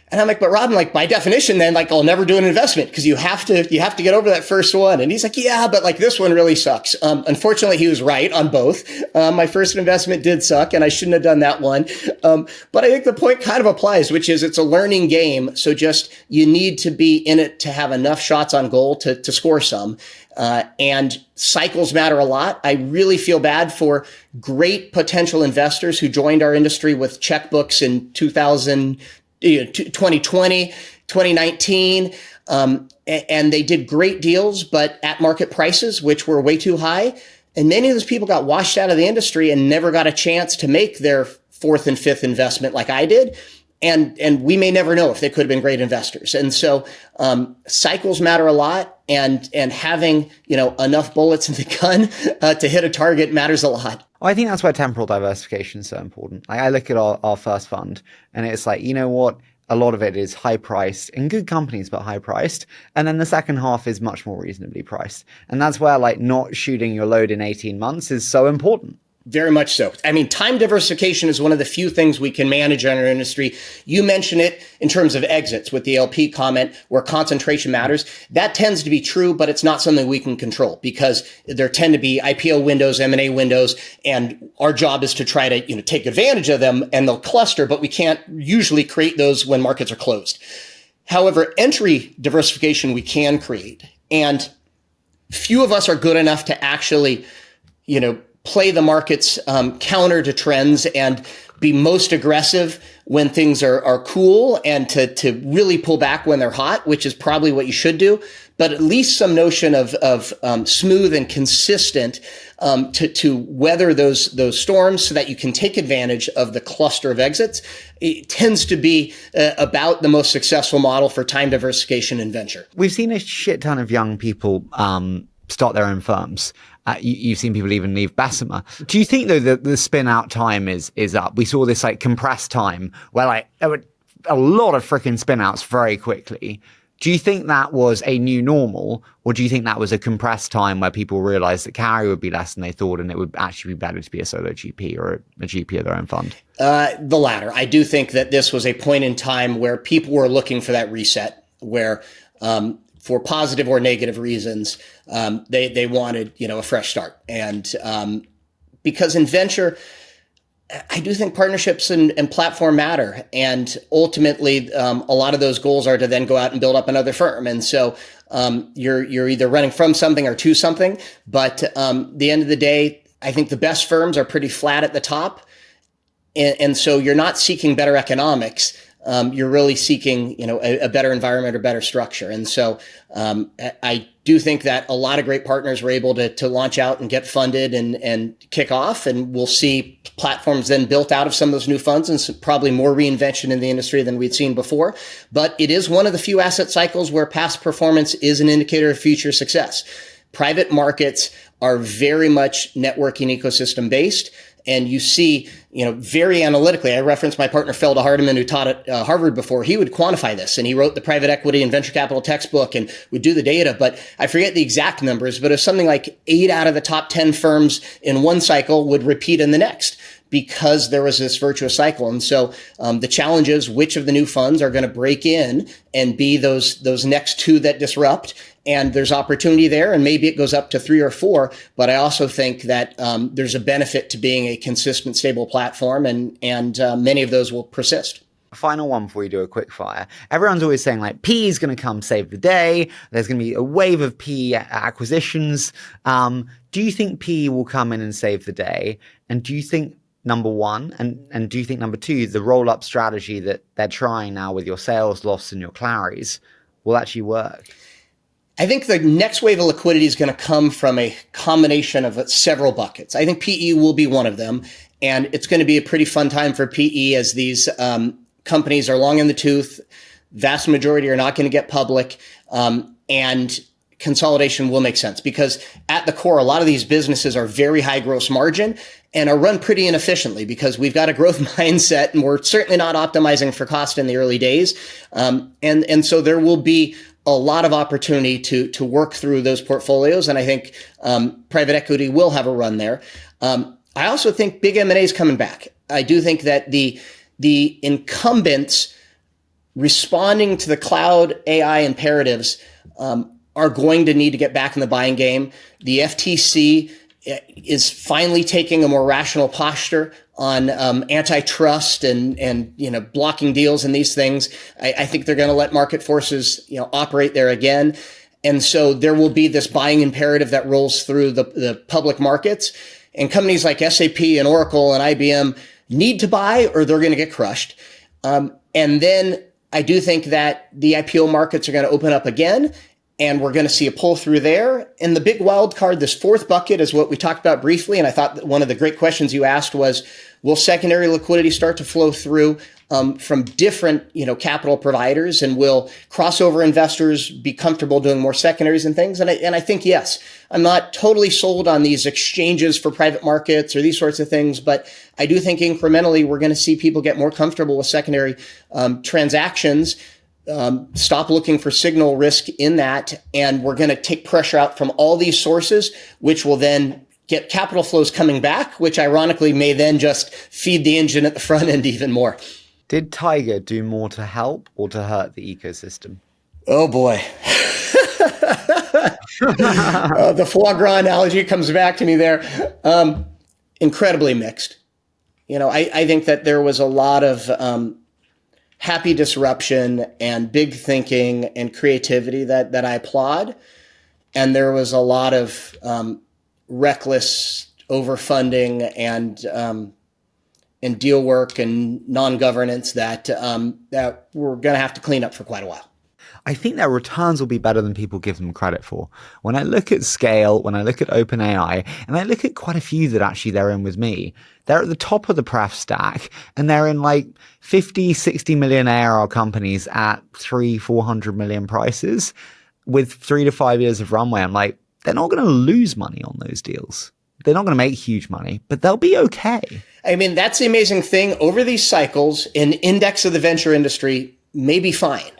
And I'm like, but Robin, like by definition, then like I'll never do an investment because you have to get over that first one. And he's like, yeah, but like this one really sucks. Unfortunately, he was right on both. My first investment did suck and I shouldn't have done that one. But I think the point kind of applies, which is it's a learning game. So just you need to be in it to have enough shots on goal to score some. And cycles matter a lot. I really feel bad for great potential investors who joined our industry with checkbooks in 2020, 2019, and they did great deals, but at market prices, which were way too high. And many of those people got washed out of the industry and never got a chance to make their fourth and fifth investment like I did. And we may never know if they could have been great investors. And so, cycles matter a lot and having, enough bullets in the gun, to hit a target matters a lot. I think that's why temporal diversification is so important. Like I look at our first fund and it's like, what? A lot of it is high priced in good companies, but high priced. And then the second half is much more reasonably priced. And that's where like not shooting your load in 18 months is so important. Very much so. I mean, time diversification is one of the few things we can manage in our industry. You mentioned it in terms of exits with the LP comment where concentration matters. That tends to be true, but it's not something we can control because there tend to be IPO windows, M&A windows, and our job is to try to, take advantage of them and they'll cluster, but we can't usually create those when markets are closed. However, entry diversification we can create. And few of us are good enough to actually, play the markets counter to trends and be most aggressive when things are cool and to really pull back when they're hot, which is probably what you should do. But at least some notion of smooth and consistent to weather those storms so that you can take advantage of the cluster of exits. It tends to be about the most successful model for time diversification in venture. We've seen a shit ton of young people start their own firms. You've seen people even leave Bessemer. Do you think though that the spin out time is up? We saw this like compressed time where like there were a lot of freaking spin outs very quickly. Do you think that was a new normal, or do you think that was a compressed time where people realized that carry would be less than they thought and it would actually be better to be a solo GP or a GP of their own fund? The latter. I do think that this was a point in time where people were looking for that reset, where for positive or negative reasons, they wanted, a fresh start. And because in venture, I do think partnerships and platform matter. And ultimately, a lot of those goals are to then go out and build up another firm. And so you're either running from something or to something. But the end of the day, I think the best firms are pretty flat at the top. And so you're not seeking better economics. You're really seeking, a better environment or better structure. And so I do think that a lot of great partners were able to launch out and get funded and kick off. And we'll see platforms then built out of some of those new funds and probably more reinvention in the industry than we'd seen before. But it is one of the few asset cycles where past performance is an indicator of future success. Private markets are very much networking ecosystem based. And you see, very analytically, I referenced my partner, Felda Hardiman, who taught at Harvard before. He would quantify this, and he wrote the private equity and venture capital textbook and would do the data. But I forget the exact numbers, but it's something like 8 out of the top 10 firms in one cycle would repeat in the next, because there was this virtuous cycle. And so the challenge is which of the new funds are going to break in and be those next 2 that disrupt. And there's opportunity there, and maybe it goes up to 3 or 4. But I also think that there's a benefit to being a consistent, stable platform, and many of those will persist. Final one before we do a quick fire. Everyone's always saying like PE is going to come save the day. There's going to be a wave of PE acquisitions. Do you think PE will come in and save the day? And do you think, number one, and do you think number two, the roll-up strategy that they're trying now with your sales loss and your claries will actually work? I think the next wave of liquidity is going to come from a combination of several buckets. I think PE will be one of them, and it's going to be a pretty fun time for PE as these companies are long in the tooth. Vast majority are not going to get public, and consolidation will make sense because at the core, a lot of these businesses are very high gross margin and are run pretty inefficiently because we've got a growth mindset and we're certainly not optimizing for cost in the early days. And so there will be a lot of opportunity to work through those portfolios. And I think private equity will have a run there. I also think big M&A is coming back. I do think that the incumbents responding to the cloud AI imperatives are going to need to get back in the buying game. The FTC is finally taking a more rational posture on antitrust and blocking deals and these things. I think they're going to let market forces operate there again, and so there will be this buying imperative that rolls through the public markets. And companies like SAP and Oracle and IBM need to buy, or they're going to get crushed. And then I do think that the IPO markets are going to open up again. And we're going to see a pull through there. And the big wild card, this fourth bucket, is what we talked about briefly. And I thought that one of the great questions you asked was, will secondary liquidity start to flow through from different, capital providers? And will crossover investors be comfortable doing more secondaries and things? And I think, yes. I'm not totally sold on these exchanges for private markets or these sorts of things, but I do think incrementally we're going to see people get more comfortable with secondary transactions. Stop looking for signal risk in that. And we're going to take pressure out from all these sources, which will then get capital flows coming back, which ironically may then just feed the engine at the front end even more. Did Tiger do more to help or to hurt the ecosystem? Oh boy. The foie gras analogy comes back to me there. Incredibly mixed. I think that there was a lot of happy disruption and big thinking and creativity that I applaud. And there was a lot of reckless overfunding and deal work and non-governance that we're going to have to clean up for quite a while. I think their returns will be better than people give them credit for. When I look at Scale, when I look at OpenAI, and I look at quite a few that actually they're in with me, they're at the top of the pref stack, and they're in like 50, 60 million ARR companies at 300-400 million prices with 3 to 5 years of runway. I'm like, they're not going to lose money on those deals. They're not going to make huge money, but they'll be okay. I mean, that's the amazing thing. Over these cycles, an index of the venture industry may be fine.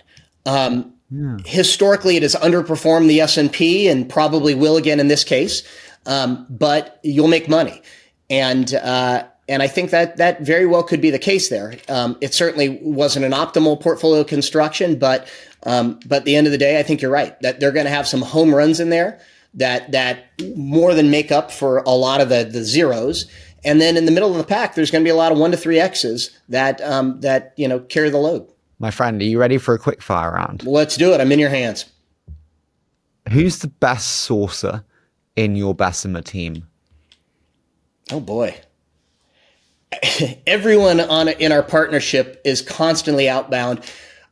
Historically, it has underperformed the S&P and probably will again in this case, but you'll make money. And I think that very well could be the case there. It certainly wasn't an optimal portfolio construction, but at the end of the day, I think you're right that they're going to have some home runs in there that more than make up for a lot of the zeros. And then in the middle of the pack, there's going to be a lot of 1 to 3 X's that carry the load. My friend, are you ready for a quick fire round? Let's do it. I'm in your hands. Who's the best sourcer in your Bessemer team? Oh boy. Everyone in our partnership is constantly outbound.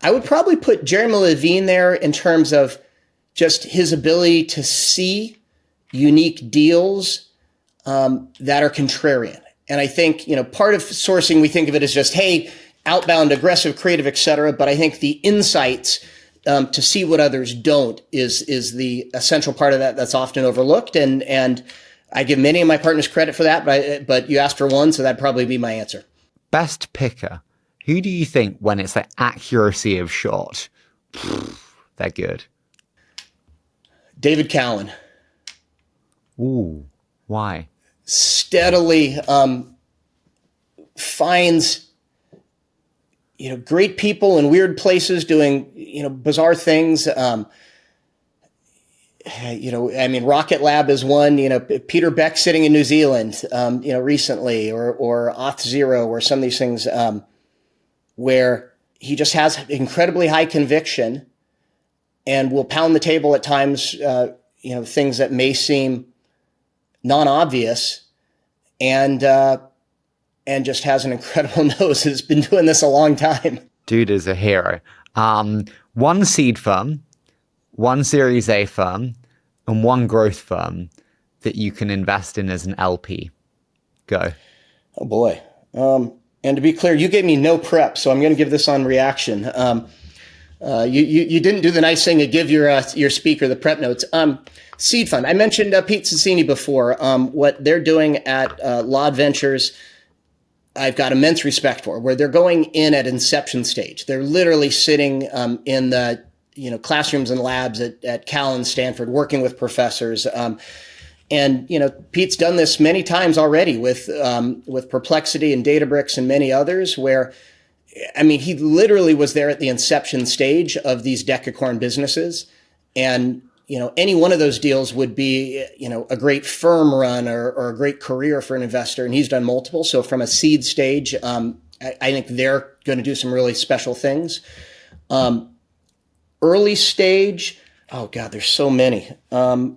I would probably put Jeremy Levine there in terms of just his ability to see unique deals that are contrarian. And I think, part of sourcing, we think of it as just, hey, outbound, aggressive, creative, et cetera. But I think the insights to see what others don't is the essential part of that that's often overlooked. And I give many of my partners credit for that, but you asked for one, so that'd probably be my answer. Best picker. Who do you think, when it's the accuracy of shot, they're good? David Cowan. Ooh, why? Steadily finds great people in weird places doing bizarre things. Rocket Lab is one. Peter Beck sitting in New Zealand, recently, or Auth0, or some of these things where he just has incredibly high conviction and will pound the table at times. Things that may seem non-obvious, and just has an incredible nose. Has been doing this a long time. Dude is a hero. One seed firm, one Series A firm, and one growth firm that you can invest in as an LP. Go. Oh boy. And to be clear, you gave me no prep, so I'm going to give this on reaction. You didn't do the nice thing to give your speaker the prep notes. Seed fund. I mentioned Pete Cicini before. What they're doing at Lod Ventures, I've got immense respect for, where they're going in at inception stage. They're literally sitting in the classrooms and labs at Cal and Stanford, working with professors. And Pete's done this many times already with Perplexity and Databricks and many others, where he literally was there at the inception stage of these decacorn businesses. And any one of those deals would be, a great firm run or a great career for an investor. And he's done multiple. So from a seed stage, I think they're going to do some really special things. Early stage, oh God, there's so many. I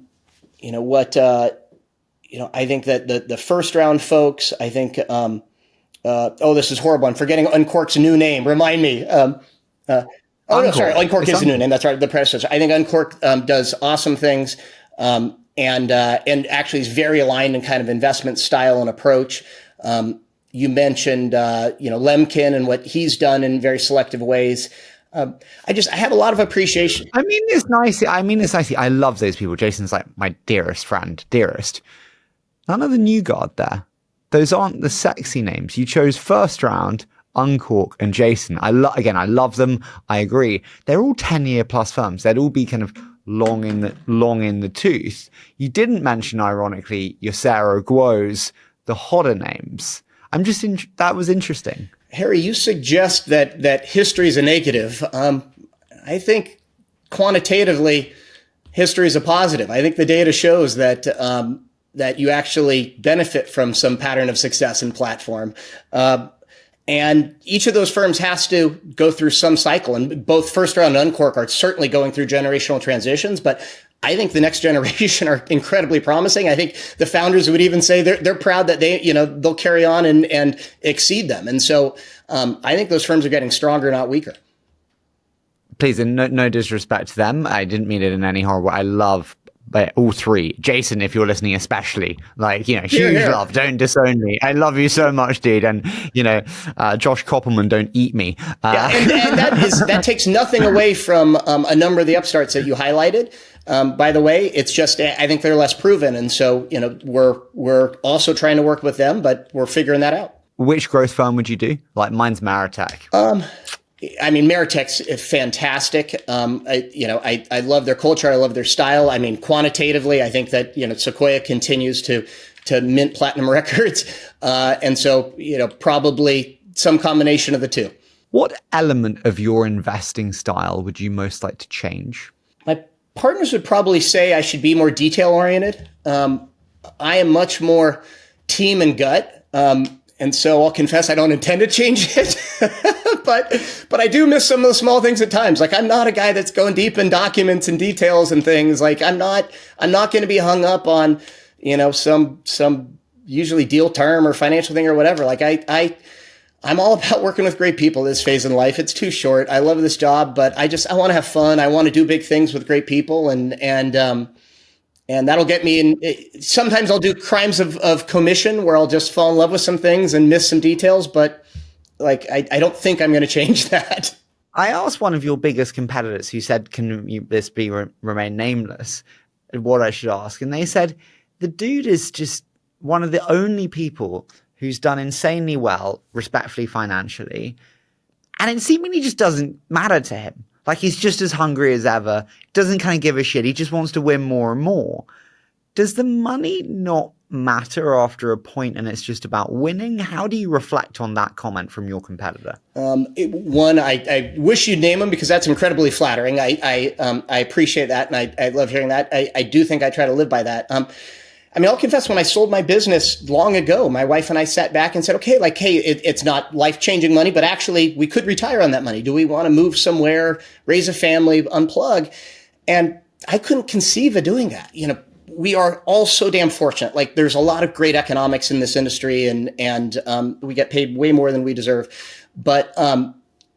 think that the first round folks, I think, this is horrible. I'm forgetting Uncork's new name. Remind me. Uncork is the new name. That's right. The predecessor. I think Uncork does awesome things, and actually is very aligned in kind of investment style and approach. You mentioned, Lemkin and what he's done in very selective ways. I have a lot of appreciation. It's nice. I love those people. Jason's like my dearest friend, dearest. None of the new guard there. Those aren't the sexy names. You chose first round, Uncork and Jason. I love them. I agree. They're all 10-year plus firms. They'd all be kind of long in the tooth. You didn't mention, ironically, Yosero, Guos, the hotter names. That was interesting. Harry, you suggest that history is a negative. I think quantitatively, history is a positive. I think the data shows that you actually benefit from some pattern of success in platform. And each of those firms has to go through some cycle. And both First Round and Uncork are certainly going through generational transitions. But I think the next generation are incredibly promising. I think the founders would even say they're proud that they'll carry on and exceed them. And so I think those firms are getting stronger, not weaker. Please, and no disrespect to them. I didn't mean it in any horrible. I love all three. Jason, if you're listening, especially, huge love. Don't disown me. I love you so much, dude. And Josh Koppelman, don't eat me. And that takes nothing away from a number of the upstarts that you highlighted. By the way, it's just I think they're less proven, and so we're also trying to work with them, but we're figuring that out. Which growth firm would you do? Like mine's Maritech. I mean, Meritech's fantastic. I love their culture. I love their style. I mean, quantitatively, I think that, Sequoia continues to mint platinum records. And so, probably some combination of the two. What element of your investing style would you most like to change? My partners would probably say I should be more detail oriented. I am much more team and gut. And so I'll confess I don't intend to change it, but I do miss some of the small things at times. Like, I'm not a guy that's going deep in documents and details and things. Like, I'm not going to be hung up on, some usually deal term or financial thing or whatever. Like, I'm all about working with great people this phase in life. It's too short. I love this job, but I want to have fun. I want to do big things with great people, and that'll get me in. Sometimes I'll do crimes of commission where I'll just fall in love with some things and miss some details, but I don't think I'm going to change that. I asked one of your biggest competitors who said, this remain nameless, what I should ask. And they said, the dude is just one of the only people who's done insanely well, respectfully financially. And it seemingly just doesn't matter to him. Like, he's just as hungry as ever, doesn't kind of give a shit. He just wants to win more and more. Does the money not matter after a point and it's just about winning? How do you reflect on that comment from your competitor? I wish you'd name him because that's incredibly flattering. I appreciate that, and I love hearing that. I do think I try to live by that. I'll confess, when I sold my business long ago, my wife and I sat back and said, okay, it's not life-changing money, but actually we could retire on that money. Do we want to move somewhere, raise a family, unplug? And I couldn't conceive of doing that. We are all so damn fortunate. Like, there's a lot of great economics in this industry, and we get paid way more than we deserve. But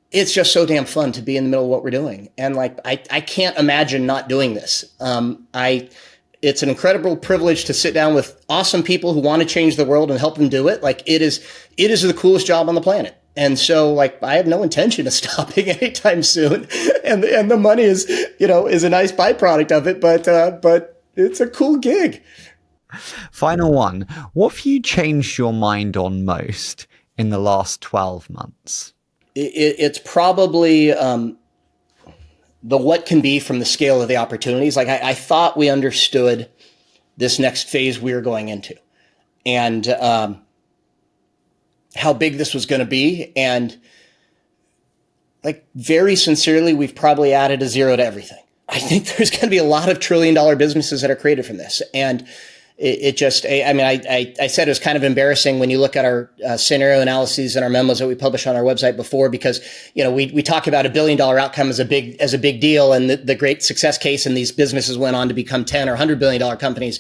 it's just so damn fun to be in the middle of what we're doing. And I can't imagine not doing this. It's an incredible privilege to sit down with awesome people who want to change the world and help them do it. It is the coolest job on the planet. And so I have no intention of stopping anytime soon. And the money is a nice byproduct of it, but it's a cool gig. Final one. What have you changed your mind on most in the last 12 months? It's probably, the what can be from the scale of the opportunities. I thought we understood this next phase we were going into, and how big this was going to be. And very sincerely, we've probably added a zero to everything. I think there's going to be a lot of $1 trillion businesses that are created from this. And I said it was kind of embarrassing when you look at our scenario analyses and our memos that we published on our website before, because, we talk about $1 billion outcome as a big deal. And the great success case, and these businesses went on to become 10 or $100 billion companies.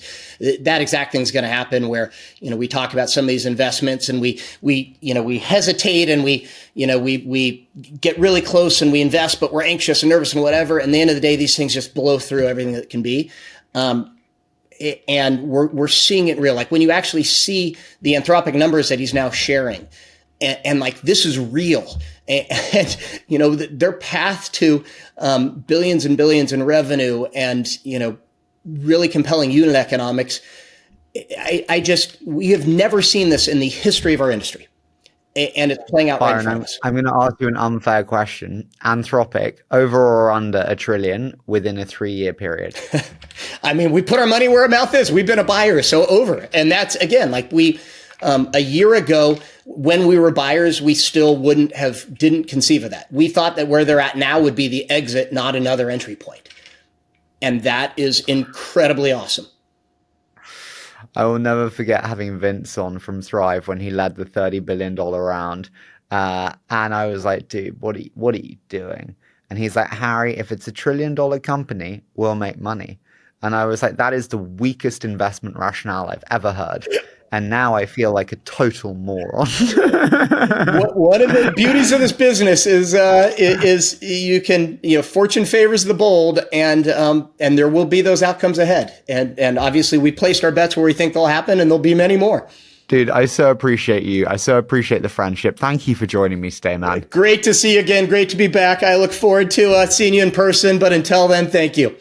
That exact thing is going to happen where, we talk about some of these investments and we hesitate and we get really close and we invest, but we're anxious and nervous and whatever. And at the end of the day, these things just blow through everything that can be. And we're seeing it real. When you actually see the Anthropic numbers that he's now sharing, and this is real, and their path to billions and billions in revenue, and really compelling unit economics. We have never seen this in the history of our industry. And it's playing out right in front of us. I'm going to ask you an unfair question. Anthropic, over or under $1 trillion within a 3-year period? We put our money where our mouth is. We've been a buyer, so over. And that's, again, a year ago, when we were buyers, we still didn't conceive of that. We thought that where they're at now would be the exit, not another entry point. And that is incredibly awesome. I will never forget having Vince on from Thrive when he led the $30 billion round. And I was like, dude, what are you doing? And he's like, Harry, if it's $1 trillion company, we'll make money. And I was like, that is the weakest investment rationale I've ever heard. And now I feel like a total moron. One of the beauties of this business is you can, fortune favors the bold, and there will be those outcomes ahead. And obviously we placed our bets where we think they'll happen, and there'll be many more. Dude, I so appreciate you. I so appreciate the friendship. Thank you for joining me today, man. Great to see you again. Great to be back. I look forward to seeing you in person. But until then, thank you.